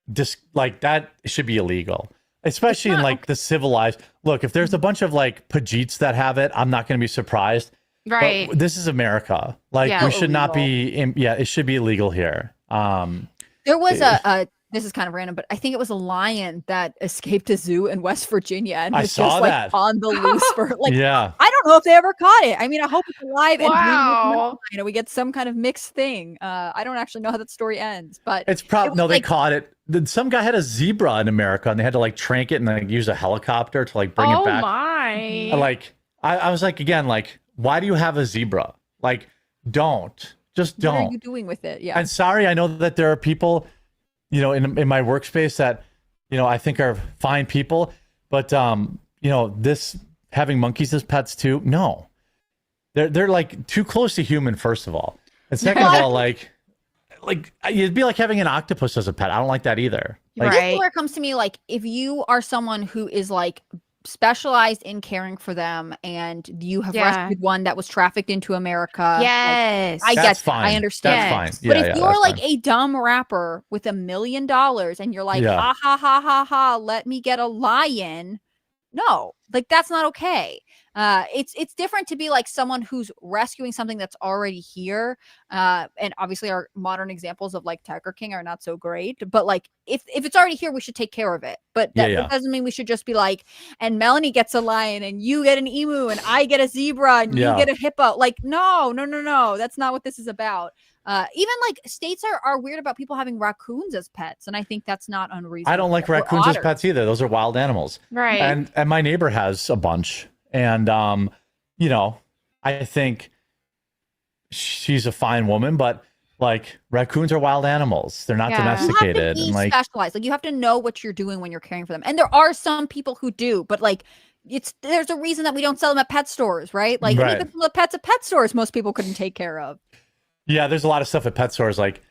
that should be illegal, especially in like the civilized. Look, if there's a bunch of like Pajeets that have it, I'm not going to be surprised. Right. But this is America. Like Yeah. we should not be. It should be illegal here. There was a this is kind of random, but I think it was a lion that escaped a zoo in West Virginia and I was saw just like that. on the loose for like. Yeah. I don't know if they ever caught it. I mean, I hope it's alive Wow. and we get some kind of mixed thing. I don't actually know how that story ends, but It's probably no. They like, caught it. Some guy had a zebra in America, and they had to like trank it and like use a helicopter to like bring it back. My. Like I was like, again, like, why do you have a zebra? Like, just what are don't. you doing with it? Yeah. And sorry, I know that there are people, in my workspace that, I think are fine people, but this having monkeys as pets too. No, they're like too close to human. First of all, and second of all, like it'd be like having an octopus as a pet. I don't like that either. Like, This is where it comes to me, like if you are someone who is like specialized in caring for them and you have rescued one that was trafficked into America. Yes. Like, I That's get that. fine. I understand. That's fine. But Yeah, if yeah, you're that's like fine. a dumb rapper with $1 million and you're like, Yeah. ha ha ha ha ha, let me get a lion. No, like that's not okay. It's different to be like someone who's rescuing something that's already here. And obviously our modern examples of like Tiger King are not so great, but like if it's already here, we should take care of it. But that doesn't mean we should just be like, and Melanie gets a lion and you get an emu and I get a zebra and you get a hippo. Like, no, that's not what this is about. Even like states are weird about people having raccoons as pets, and I think that's not unreasonable. I don't like Or raccoons as otters. pets either. Those are wild animals. Right. And my neighbor has a bunch. And I think she's a fine woman, but like raccoons are wild animals. They're not domesticated. You have to be And like specialized. Like you have to know what you're doing when you're caring for them. And there are some people who do, but like there's a reason that we don't sell them at pet stores, right? Like Right. even the pets at pet stores, most people couldn't take care of. yeah, there's a lot of stuff at pet stores like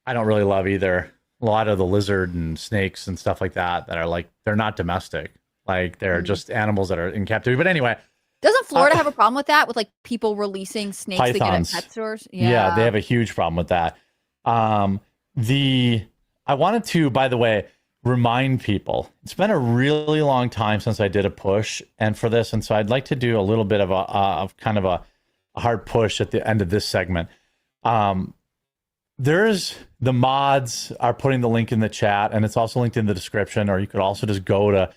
I don't really love either. A lot of the lizard and snakes and stuff like that are like they're not domestic. Like they're just animals that are in captivity. But anyway, Doesn't Florida have a problem with that? With like people releasing snakes they get at pythons. pet stores? Yeah, they have a huge problem with that. I wanted to, by the way, remind people. It's been a really long time since I did a push, and for this, and so I'd like to do a little bit of a hard push at the end of this segment. There's the mods are putting the link in the chat, and it's also linked in the description, or you could also just go to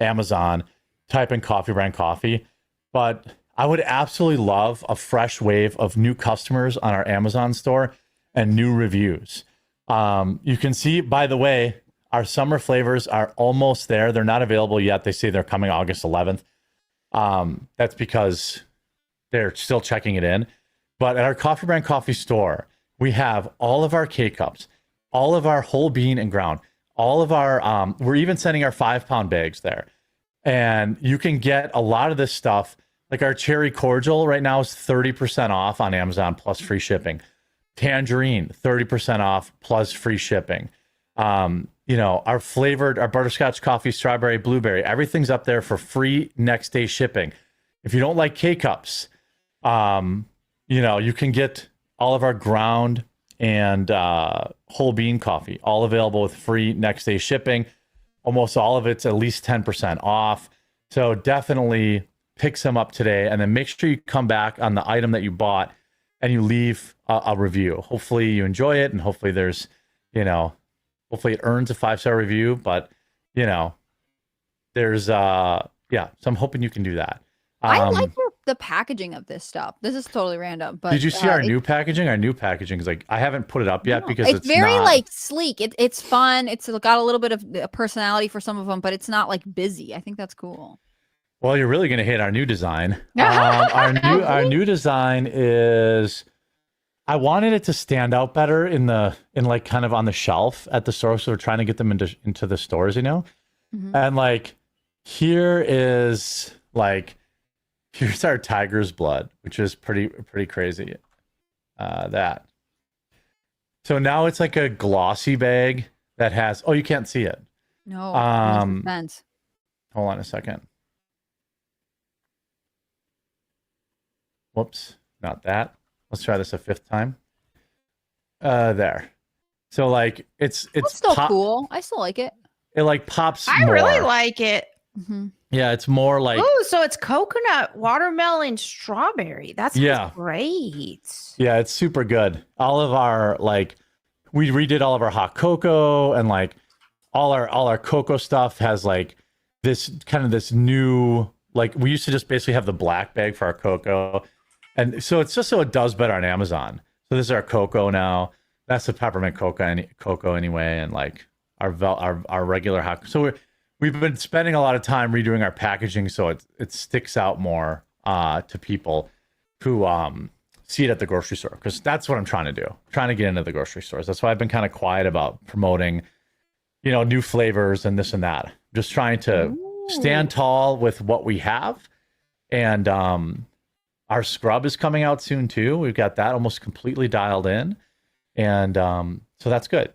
Amazon, type in Coffee Brand Coffee. But I would absolutely love a fresh wave of new customers on our Amazon store and new reviews. You can see, by the way, our summer flavors are almost there. They're not available yet. They say they're coming August 11th. That's because they're still checking it in. But at our Coffee Brand Coffee store, we have all of our K-Cups. all of our whole bean and ground, all of our, we're even sending our 5-pound bags there. And you can get a lot of this stuff. Like our cherry cordial right now is 30% off on Amazon plus free shipping. Tangerine, 30% off plus free shipping. You know, our butterscotch coffee, strawberry, blueberry, everything's up there for free next day shipping. If you don't like K-Cups, you know, you can get all of our ground and whole bean coffee, all available with free next day shipping. Almost all of it's at least 10% off. So definitely pick some up today, and then make sure you come back on the item that you bought and you leave a review. Hopefully you enjoy it, and hopefully there's, you know, hopefully it earns a 5-star review, but you know, there's so I'm hoping you can do that. I like the packaging of this stuff. This is totally random, but did you see our new packaging? Our new packaging is like, I haven't put it up yet because it's very not, like sleek. It's fun. It's got a little bit of a personality for some of them, but it's not like busy. I think that's cool. Well, you're really going to hate our new design. Our new design is, I wanted it to stand out better in like kind of on the shelf at the store. So we're trying to get them into the stores, you know? Mm-hmm. And like, here's our tiger's blood, which is pretty crazy. That. So now it's like a glossy bag that has, oh, you can't see it. No. Hold on a second. Whoops, not that. Let's try this a 5th time. There. So like it's still cool. I still like it. It like pops. I really like it. Mm-hmm. Yeah, it's more like. Oh, so it's coconut, watermelon, strawberry. That's great. Yeah, it's super good. All of our we redid all of our hot cocoa, and like all our cocoa stuff has like this new, like we used to just basically have the black bag for our cocoa. And so it's just so it does better on Amazon. So this is our cocoa now. That's the peppermint cocoa anyway, and like our regular hot. So we've been spending a lot of time redoing our packaging so it sticks out more to people who see it at the grocery store, because that's what I'm trying to do. I'm trying to get into the grocery stores. That's why I've been kind of quiet about promoting, you know, new flavors and this and that. Just trying to stand tall with what we have, and our scrub is coming out soon too. We've got that almost completely dialed in. And so that's good.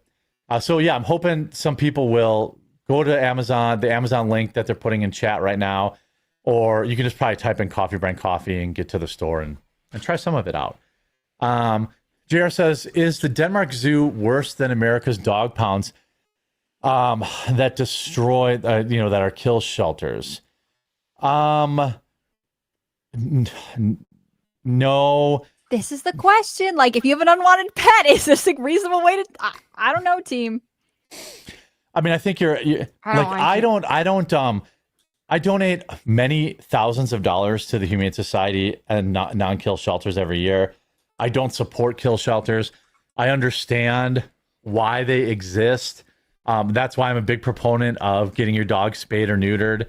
So yeah, I'm hoping some people will go to Amazon, the Amazon link that they're putting in chat right now, or you can just probably type in Coffee Brand Coffee and get to the store and try some of it out. JR says, is the Denmark Zoo worse than America's dog pounds that destroy, that are kill shelters? No. This is the question. Like, if you have an unwanted pet, is this a reasonable way to? I don't know, team. I mean, I think I donate many thousands of dollars to the Humane Society and non-kill shelters every year. I don't support kill shelters. I understand why they exist. That's why I'm a big proponent of getting your dog spayed or neutered.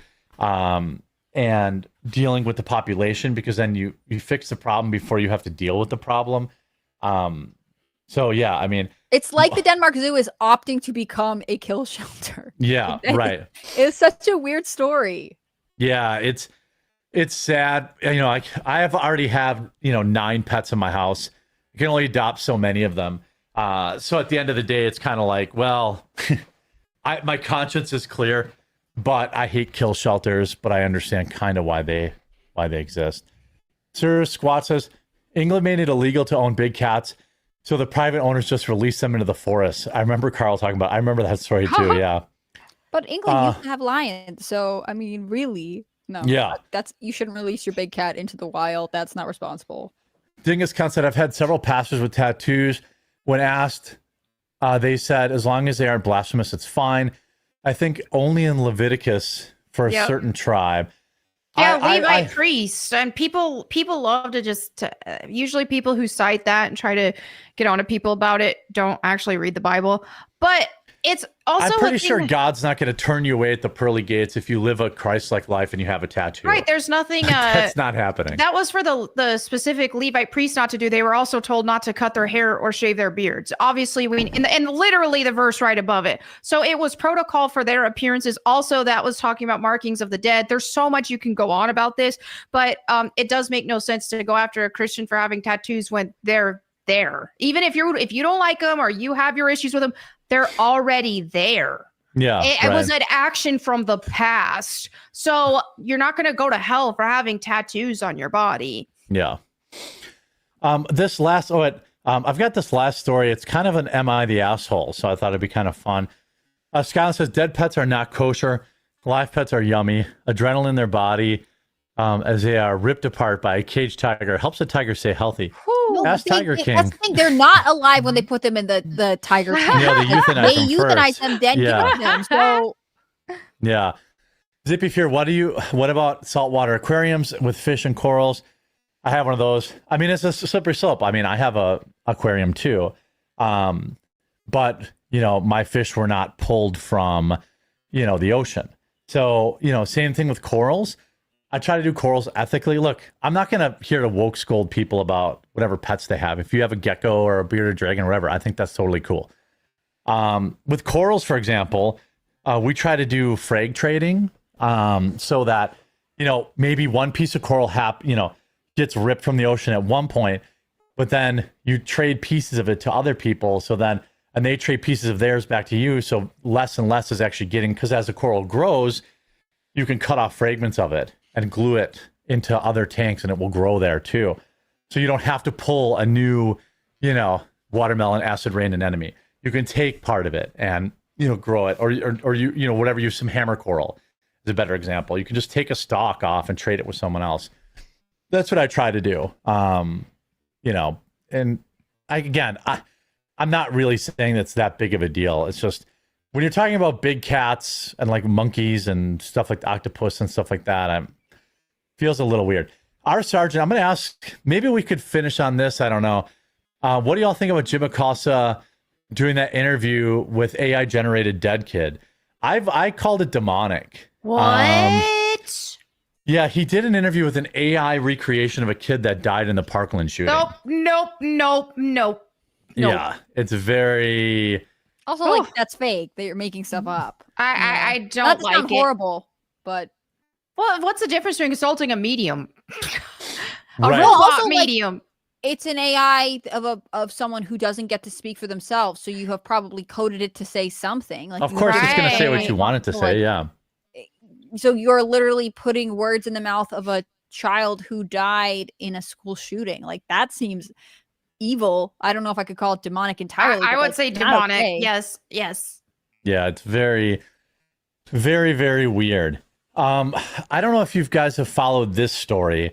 And dealing with the population, because then you fix the problem before you have to deal with the problem. So yeah, I mean, it's like the Denmark Zoo is opting to become a kill shelter. Yeah, right. It's such a weird story. Yeah, it's sad. You know, I have already have 9 pets in my house. I can only adopt so many of them. So at the end of the day, it's kind of like, well, my conscience is clear. But I hate kill shelters, but I understand kind of why they exist. Sir Squat says, England made it illegal to own big cats, so the private owners just released them into the forest. I remember Carl talking about. I remember that story too. Yeah. But England used to have lions, so I mean, really, no. Yeah. You shouldn't release your big cat into the wild. That's not responsible. Dingus Khan said, I've had several pastors with tattoos. When asked, they said, as long as they aren't blasphemous, it's fine. I think only in Leviticus for a certain tribe. Yeah, Levite priests, and people love to just usually people who cite that and try to get on to people about it don't actually read the Bible. But It's also I'm a pretty thing sure with- God's not going to turn you away at the pearly gates if you live a Christ-like life and you have a tattoo. Right, there's nothing. That's not happening. That was for the specific Levite priests not to do. They were also told not to cut their hair or shave their beards. Obviously, and literally the verse right above it. So it was protocol for their appearances. Also, that was talking about markings of the dead. There's so much you can go on about this, but it does make no sense to go after a Christian for having tattoos when they're there. Even if you don't like them or you have your issues with them, they're already there. Yeah, it was an action from the past. So you're not going to go to hell for having tattoos on your body. Yeah. This last, I've got this last story. It's kind of an "Am I the asshole?" So I thought it'd be kind of fun. Skyline says dead pets are not kosher. Live pets are yummy. Adrenaline in their body, as they are ripped apart by a caged tiger, helps the tiger stay healthy. No, Ask Tiger King. That's the thing. They're not alive when they put them in the tiger pen. Yeah, they euthanize them euthanize first. them, then Yeah. give them. So Yeah. Zippy Fear, what about saltwater aquariums with fish and corals? I have one of those. I mean, it's a slippery slope. I mean, I have a aquarium too. But, my fish were not pulled from, the ocean. So, same thing with corals. I try to do corals ethically. Look, I'm not going to here to woke scold people about whatever pets they have. If you have a gecko or a bearded dragon or whatever, I think that's totally cool. With corals, for example, we try to do frag trading so that, maybe one piece of coral gets ripped from the ocean at one point, but then you trade pieces of it to other people. And they trade pieces of theirs back to you. So less and less is actually getting, because as the coral grows, you can cut off fragments of it and glue it into other tanks and it will grow there too. So you don't have to pull a new, watermelon acid rain anemone. You can take part of it and, grow it or whatever, use some hammer coral is a better example. You can just take a stalk off and trade it with someone else. That's what I try to do. And I'm not really saying that's that big of a deal. It's just when you're talking about big cats and like monkeys and stuff like the octopus and stuff like that, feels a little weird. Our sergeant, I'm going to ask, maybe we could finish on this. I don't know. What do y'all think about Jim Acosta doing that interview with AI generated dead kid? I called it demonic. What? Yeah, he did an interview with an AI recreation of a kid that died in the Parkland shooting. Nope. Yeah, it's very... also, like, that's fake that you're making stuff up. I don't Not to like sound it. horrible, but Well, what's the difference between consulting a medium? A Right. robot also, like, medium. it's an AI of someone who doesn't get to speak for themselves. So you have probably coded it to say something. Like, Of you course, have it's going to say what right. you want it to Like, say, yeah. So you're literally putting words in the mouth of a child who died in a school shooting. Like, that seems evil. I don't know if I could call it demonic entirely. I but, would like, say not demonic. okay. Yes. Yeah, it's very, very, very weird. I don't know if you guys have followed this story.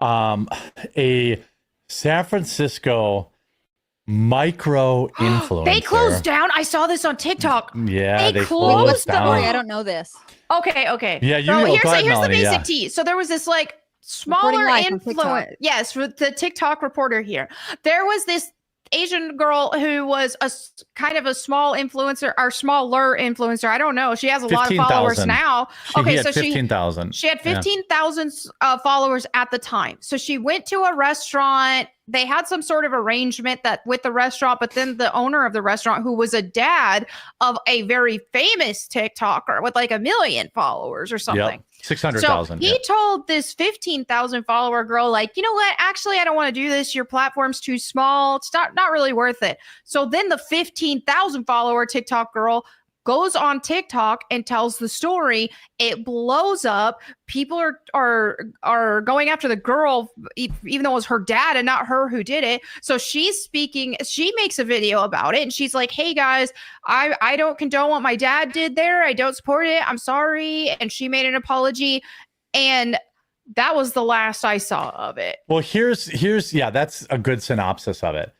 A San Francisco micro influencer. They closed down. I saw this on TikTok. Yeah, they closed What's the story? I down. don't know this. Okay. Yeah, you so know. here's, Go ahead, here's the Melanie, basic yeah. tea. So there was this like Reporting smaller live on TikTok. influence. Yes, for the TikTok reporter here. There was this Asian girl who was kind of a small influencer or smaller influencer. I don't know. She has a lot of followers 15,000. now. He had 15,000. She had Yeah. 15,000 followers at the time. So she went to a restaurant. They had some sort of arrangement that with the restaurant, but then the owner of the restaurant, who was a dad of a very famous TikToker with like 1 million followers or something. Yep. 600,000. So he told this 15,000 follower girl, like, you know what? Actually, I don't want to do this. Your platform's too small. It's not really worth it. So then the 15,000 follower TikTok girl goes on TikTok and tells the story. It blows up. People are going after the girl, even though it was her dad and not her who did it. So she's speaking. She makes a video about it, and she's like, "Hey guys, I don't condone what my dad did there. I don't support it. I'm sorry." And she made an apology, and that was the last I saw of it. Well, here's yeah, that's a good synopsis of it.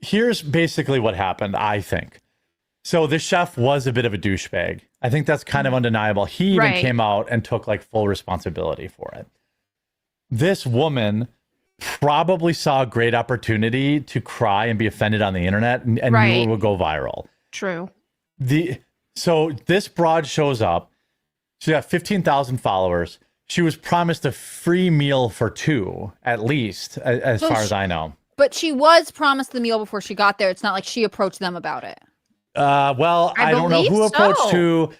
Here's basically what happened, I think. So this chef was a bit of a douchebag. I think that's kind of undeniable. He even came out and took like full responsibility for it. This woman probably saw a great opportunity to cry and be offended on the internet and knew it would go viral. True. So this broad shows up. She got 15,000 followers. She was promised a free meal for 2, at least, as far as I know. But she was promised the meal before she got there. It's not like she approached them about it. Well, I don't know who approached so. who.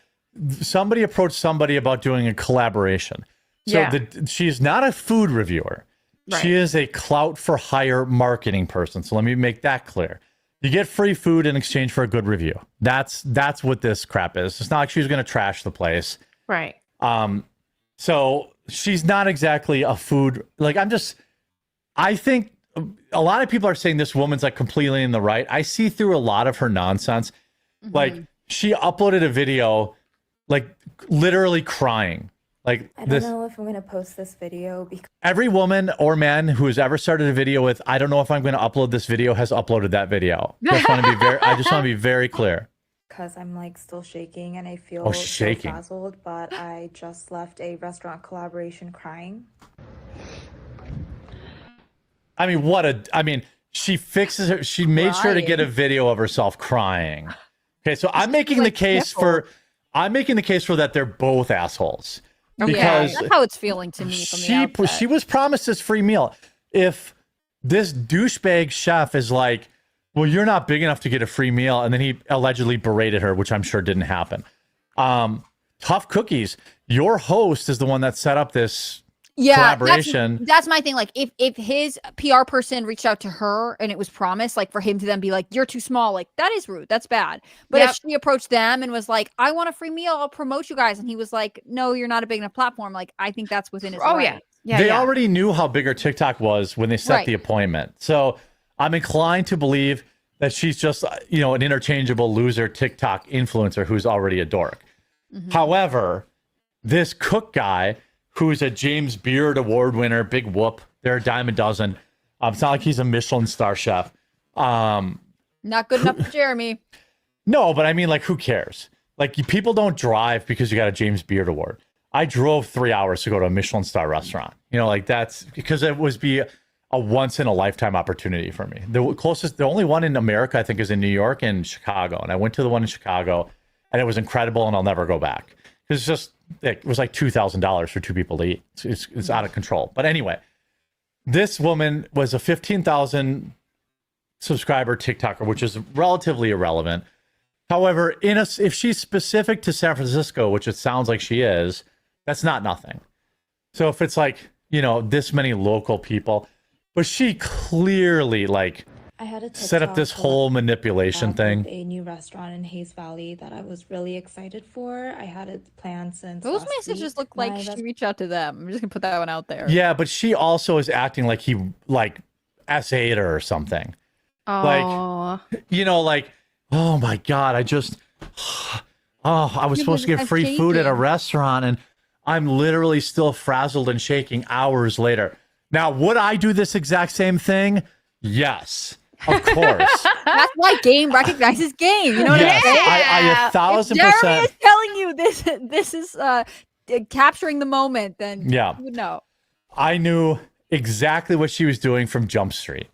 Somebody approached somebody about doing a collaboration. So she's not a food reviewer. Right. She is a clout for hire marketing person. So let me make that clear. You get free food in exchange for a good review. That's what this crap is. It's not like she was going to trash the place. Right. So she's not exactly a food. Like, I think a lot of people are saying this woman's like completely in the right. I see through a lot of her nonsense. Mm-hmm. Like, she uploaded a video, like literally crying. Like, I don't know if I'm going to post this video because every woman or man who has ever started a video with, I don't know if I'm going to upload this video, has uploaded that video. I just want to be very clear. because I'm like still shaking and I feel so frazzled, but I just left a restaurant collaboration crying. I mean, she fixes her. She made sure to get a video of herself crying. Okay, so I'm making the case for that they're both assholes. Because that's how it's feeling to me. From the outset. She was promised this free meal. If this douchebag chef is like, well, you're not big enough to get a free meal, and then he allegedly berated her, which I'm sure didn't happen. Tough cookies. Your host is the one that set up this collaboration. That's my thing. Like, if his PR person reached out to her and it was promised, like, for him to then be like, you're too small, like, that is rude. That's bad. But if she approached them and was like, I want a free meal, I'll promote you guys, and he was like, no, you're not a big enough platform, like, I think that's within his right. They already knew how big her TikTok was when they set the appointment. So I'm inclined to believe that she's just, an interchangeable loser TikTok influencer who's already a dork. Mm-hmm. However, this cook guy, who's a James Beard Award winner, big whoop, they're a dime a dozen. It's not like he's a Michelin star chef. Not good enough for Jeremy. No, but I mean, like, who cares? Like, people don't drive because you got a James Beard Award. I drove 3 hours to go to a Michelin star restaurant. That's because it was a once in a lifetime opportunity for me. The only one in America, I think, is in New York and Chicago. And I went to the one in Chicago and it was incredible, and I'll never go back. It was like $2,000 for two people to eat. It's out of control. But anyway, this woman was a 15,000 subscriber TikToker, which is relatively irrelevant. However, if she's specific to San Francisco, which it sounds like she is, that's not nothing. So if it's like, this many local people, but she clearly I had a set up this whole manipulation thing. A new restaurant in Hayes Valley that I was really excited for. I had it planned since those last messages week. look like she reached out to them. I'm just gonna put that one out there. Yeah, but she also is acting like he SA'd her or something. Oh, oh my God, I was supposed to get free food at a restaurant and I'm literally still frazzled and shaking hours later. Now, would I do this exact same thing? Yes, of course. That's why game recognizes game. You know what I'm saying? I 1,000%. Jeremy is telling you this is capturing the moment, then you would know. I knew exactly what she was doing from Jump Street.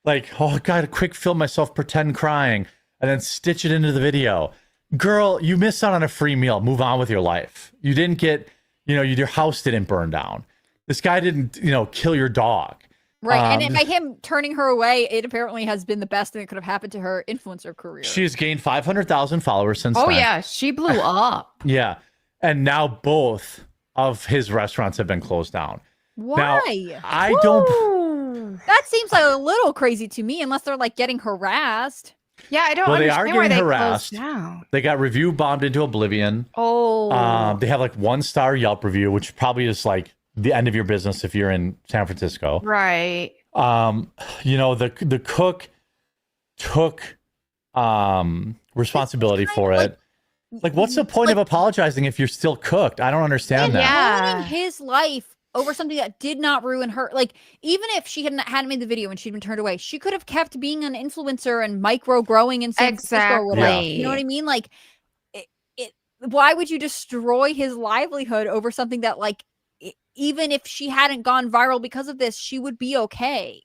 I gotta quick film myself pretend crying and then stitch it into the video. Girl, you missed out on a free meal. Move on with your life. You didn't get, your house didn't burn down. This guy didn't, kill your dog. Right. And by him turning her away, it apparently has been the best thing that could have happened to her influencer career. She's gained 500,000 followers since then. Oh, yeah. She blew up. Yeah. And now both of his restaurants have been closed down. Why? Now, I don't. That seems like a little crazy to me, unless they're getting harassed. Yeah, I don't understand they are why getting they harassed. closed down. They got review bombed into oblivion. Oh. They have 1-star Yelp review, which probably is the end of your business if you're in San Francisco. Right. The cook took responsibility for it. What's the point of apologizing if you're still cooked? I don't understand that. Yeah. Ruining his life over something that did not ruin her. Even if she hadn't made the video and she'd been turned away, she could have kept being an influencer and micro growing in San Francisco or whatever. Yeah. You know what I mean? Why would you destroy his livelihood over something that even if she hadn't gone viral because of this, she would be okay.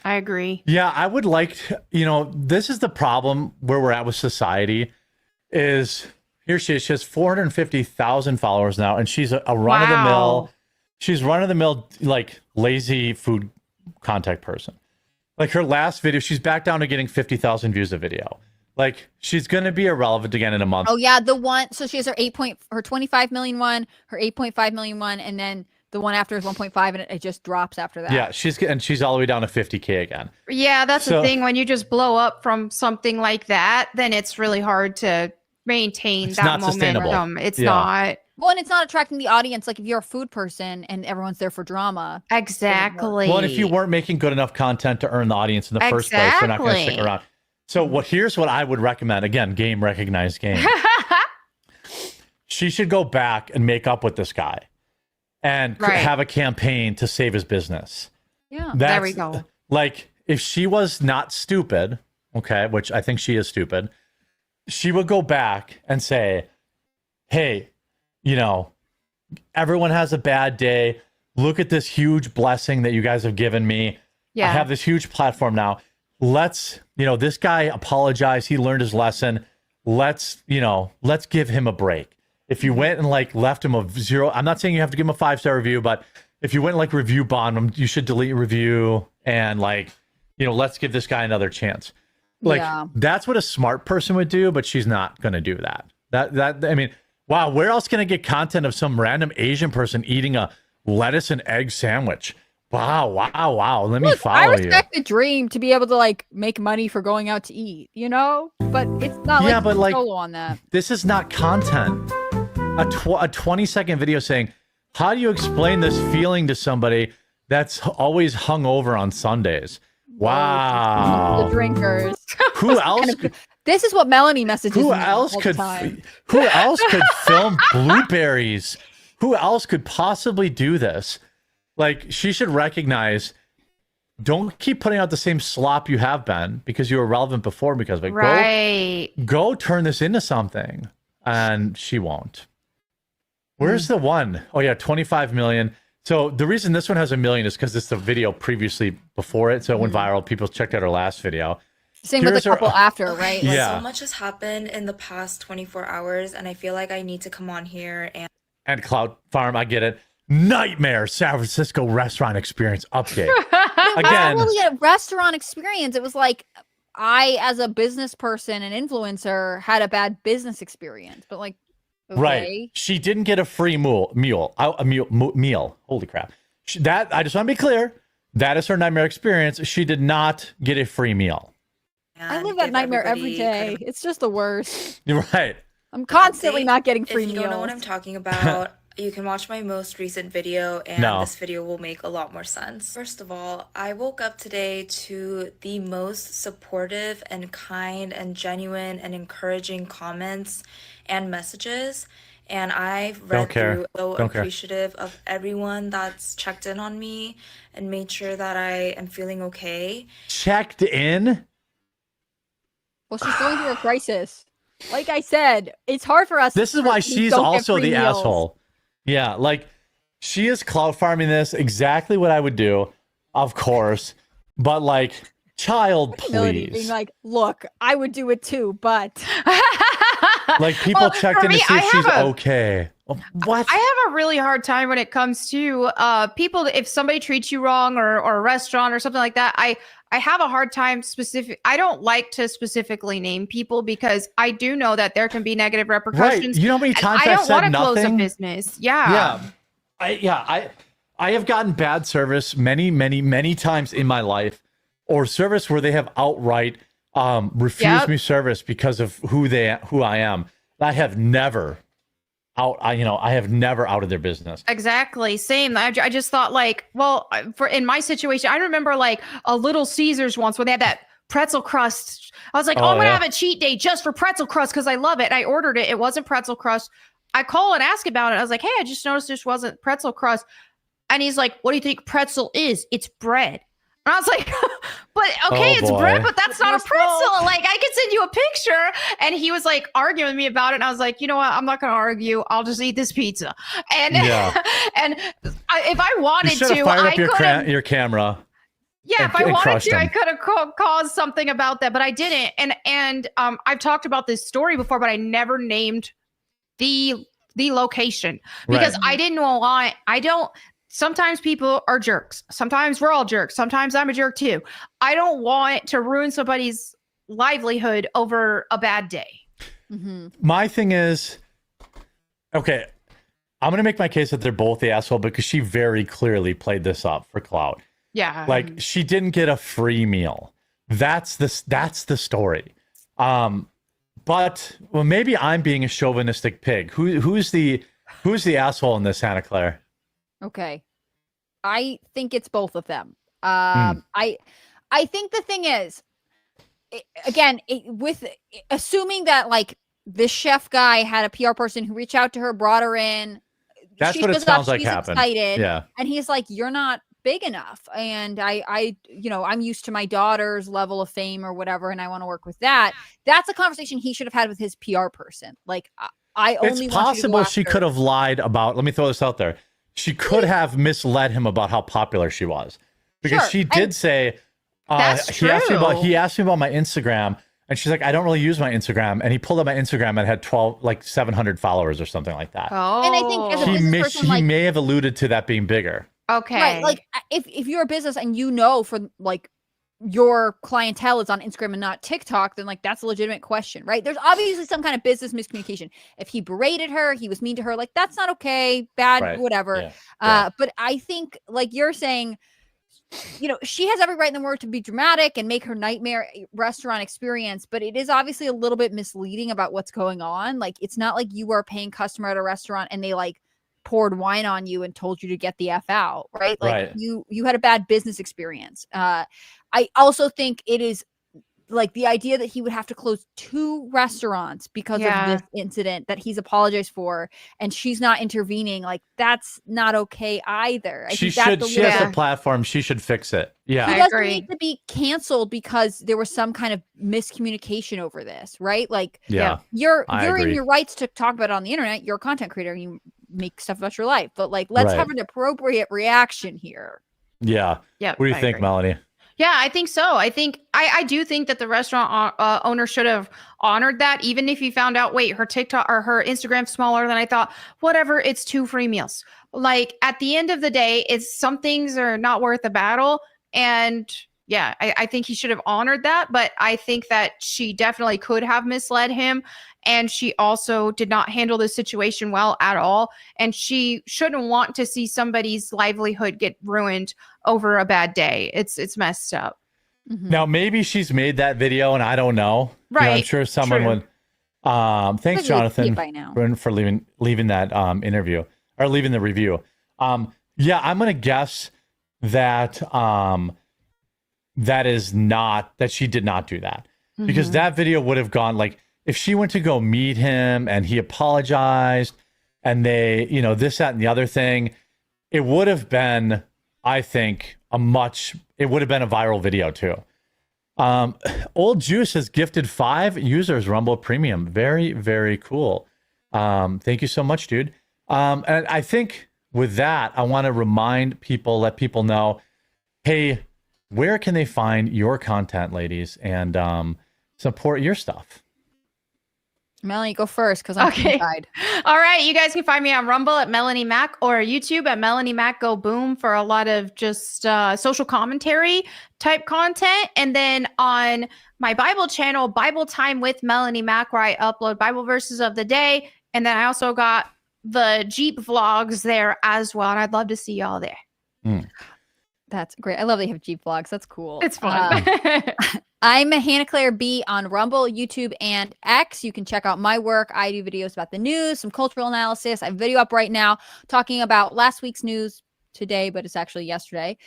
I agree. Yeah, I would this is the problem where we're at with society. is here she is. She has 450,000 followers now, and she's a run of the mill. She's run of the mill like lazy food content person. Like her last video, she's back down to getting 50,000 views a video. Like she's gonna be irrelevant again in a month. Oh yeah, the one. So she has her 25 million one, her 8.5 million one, and then the one after is 1.5, and it just drops after that. Yeah, she's all the way down to 50K again. Yeah, that's the thing. When you just blow up from something like that, then it's really hard to maintain that momentum. It's not. Well, and it's not attracting the audience. Like if you're a food person and everyone's there for drama. Exactly. Well, and if you weren't making good enough content to earn the audience in the first place, they're not going to stick around. So here's what I would recommend. Again, game recognized game. She should go back and make up with this guy and have a campaign to save his business. Yeah, there we go. Like if she was not stupid, okay, which I think she is stupid, she would go back and say, hey, you know, everyone has a bad day. Look at this huge blessing that you guys have given me. Yeah. I have this huge platform now. Let's, this guy apologized. He learned his lesson. Let's give him a break. If you went and left him a 0, I'm not saying you have to give him a 5-star review, but if you went and review bond him, you should delete your review and let's give this guy another chance. That's what a smart person would do, but she's not going to do that. I mean, wow, where else can I get content of some random Asian person eating a lettuce and egg sandwich? Wow. Let me follow you. I respect the dream to be able to make money for going out to eat, but it's not solo on that. This is not content. A 20-second video saying, how do you explain this feeling to somebody that's always hungover on Sundays? Wow. The drinkers. Who else? This is what Melanie messages. Who else could film blueberries? Who else could possibly do this? She should recognize, don't keep putting out the same slop you have been because you were relevant before because of it. Right. Go turn this into something. And she won't. Where's the one? Oh yeah, 25 million. So the reason this one has 1 million is because it's the video previously before it. So it went viral. People checked out her last video. Same with the couple after, right? Yeah. So much has happened in the past 24 hours, and I feel like I need to come on here and Cloud Farm, I get it. Nightmare San Francisco restaurant experience update. Again, not really a restaurant experience. It was I, as a business person and influencer, had a bad business experience. But okay. Right, she didn't get a free meal. Holy crap! I just want to be clear. That is her nightmare experience. She did not get a free meal. I live that nightmare every day. It's just the worst. You're right. I'm constantly not getting free meals. If you don't know what I'm talking about, you can watch my most recent video, and this video will make a lot more sense. First of all, I woke up today to the most supportive and kind and genuine and encouraging comments and messages. And I've read through, so appreciative of everyone that's checked in on me and made sure that I am feeling okay. Checked in? Well, she's going through a crisis. Like I said, it's hard for us. This is why she's also the asshole. Yeah, she is clout farming this. Exactly what I would do, of course. But child, please. Being look, I would do it too, but people checked in to see if she's okay. What? I have a really hard time when it comes to people. If somebody treats you wrong or a restaurant or something like that, I have a hard time I don't like to specifically name people because I do know that there can be negative repercussions. Right. You know how many times I've said nothing? I don't want to close a business. Yeah. I have gotten bad service many times in my life, or service where they have outright refused me service because of who I am. I have never outed their business. Exactly. Same. I just thought in my situation, I remember a Little Caesars once when they had that pretzel crust. I was like, I'm going to have a cheat day just for pretzel crust because I love it. And I ordered it. It wasn't pretzel crust. I call and ask about it. I was like, hey, I just noticed this wasn't pretzel crust. And he's like, what do you think pretzel is? It's bread. And I was like, but okay, it's bread, but that's not a pretzel. I could send you a picture. And he was arguing with me about it. And I was like, you know what? I'm not going to argue. I'll just eat this pizza. And and if I wanted to, fired up your camera. Yeah, if I wanted crushed to, I him. could have caused something about that, but I didn't. And I've talked about this story before, but I never named the location because Right. I didn't want. I don't. Sometimes people are jerks. Sometimes we're all jerks. Sometimes I'm a jerk too. I don't want to ruin somebody's livelihood over a bad day. My thing is, okay, I'm gonna make my case that they're both the asshole because she very clearly played this up for clout. Yeah. Like she didn't get a free meal. That's the story. But well, maybe I'm being a chauvinistic pig. Who's the asshole in this, Hannah Claire? Okay. I think it's both of them. I think the thing is, with assuming that like this chef guy had a PR person who reached out to her, brought her in. That's she what it shows up, sounds like she's happened. excited, Yeah. and he's like, "You're not big enough," and I'm used to my daughter's level of fame or whatever, and I want to work with that. That's a conversation he should have had with his PR person. Like, I only It's want you to possible go she after- could have lied about. Let me throw this out there. She could have misled him about how popular she was, because Sure, she did say That's he asked me true. about my Instagram, and she's like, I don't really use my Instagram, and he pulled up my Instagram and had 700 followers or something like that. Oh. And I think as a business person, He like, may have alluded to that being bigger. Okay. right, like if you're a business and for like your clientele is on Instagram and not TikTok, then like that's a legitimate question, right? There's obviously some kind of business miscommunication. If he berated her, he was mean to her, like that's not okay, bad, Right. whatever. Yeah. But I think, like you're saying, she has every right in the world to be dramatic and make her nightmare restaurant experience, but it is obviously a little bit misleading about what's going on. Like, it's not like you were a paying customer at a restaurant and they like poured wine on you and told you to get the F out, right? Like Right. you had a bad business experience. I also think it is like the idea that he would have to close 2 restaurants because of this incident that he's apologized for, and she's not intervening. Like, that's not okay either. She think that's she has a platform. She should fix it. Yeah. he doesn't need to be canceled because there was some kind of miscommunication over this, right? Like, Yeah, you're I in agree. your rights to talk about it on the internet. You're a content creator. You make stuff about your life, but like, let's Right. have an appropriate reaction here. Yeah. Yeah, What do you I think, agree. Melanie? Yeah, I think so. I do think that the restaurant owner should have honored that, even if he found out, wait, her TikTok or her Instagram's smaller than I thought. Whatever, it's 2 free meals. Like, at the end of the day, some things are not worth the battle. And yeah, I think he should have honored that. But I think that she definitely could have misled him. And she also did not handle the situation well at all. And she shouldn't want to see somebody's livelihood get ruined over a bad day. It's messed up. Now, maybe she's made that video and I don't know. Right. I'm sure someone True. would. Thanks, Maybe we'd see Jonathan, it by now. for leaving that interview or leaving the review. Yeah, I'm gonna guess that that she did not do that, because that video would have gone, like, if she went to go meet him and he apologized and they, this, that, and the other thing, it would have been, I think, it would have been a viral video too. Old Juice has gifted 5 users Rumble Premium. Very, very cool. Thank you so much, dude. And I think with that, I want to let people know, hey, where can they find your content, ladies, and support your stuff? Melanie, go first because I'm Okay. inside. All right. You guys can find me on Rumble at Melanie Mac or YouTube at Melanie Mac Go Boom for a lot of just social commentary type content. And then on my Bible channel, Bible Time with Melanie Mac, where I upload Bible verses of the day. And then I also got the Jeep vlogs there as well. And I'd love to see y'all there. That's great. I love that you have Jeep vlogs. That's cool. It's fun. I'm Hannah Claire B on Rumble, YouTube, and X. You can check out my work. I do videos about the news, some cultural analysis. I have a video up right now talking about last week's news today, but it's actually yesterday.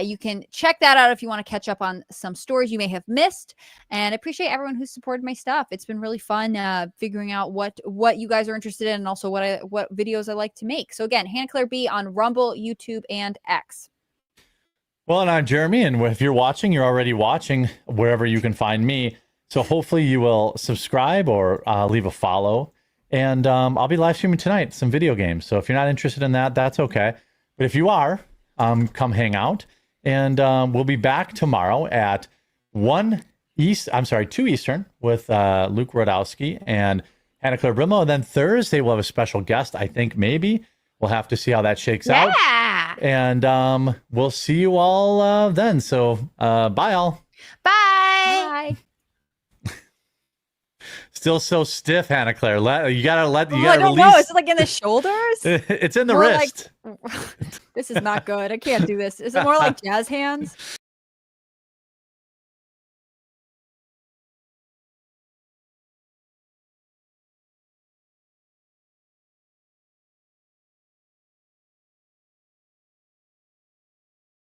You can check that out if you want to catch up on some stories you may have missed. And I appreciate everyone who's supported my stuff. It's been really fun figuring out what you guys are interested in, and also what videos I like to make. So again, Hannah Claire B on Rumble, YouTube, and X. Well, and I'm Jeremy, and if you're watching, you're already watching wherever you can find me. So hopefully you will subscribe or leave a follow. And I'll be live streaming tonight some video games. So if you're not interested in that, that's okay. But if you are, come hang out. And we'll be back tomorrow at 2 Eastern with Luke Rodowski and Hannah Claire Brimlow. And then Thursday, we'll have a special guest, I think, maybe. We'll have to see how that shakes out. And we'll see you all then. So bye, all. Bye. Still so stiff, Hannah Claire. You gotta I don't release. know. Is it like in the shoulders? It's in the More wrist. Like, this is not good. I can't do this. Is it more like jazz hands?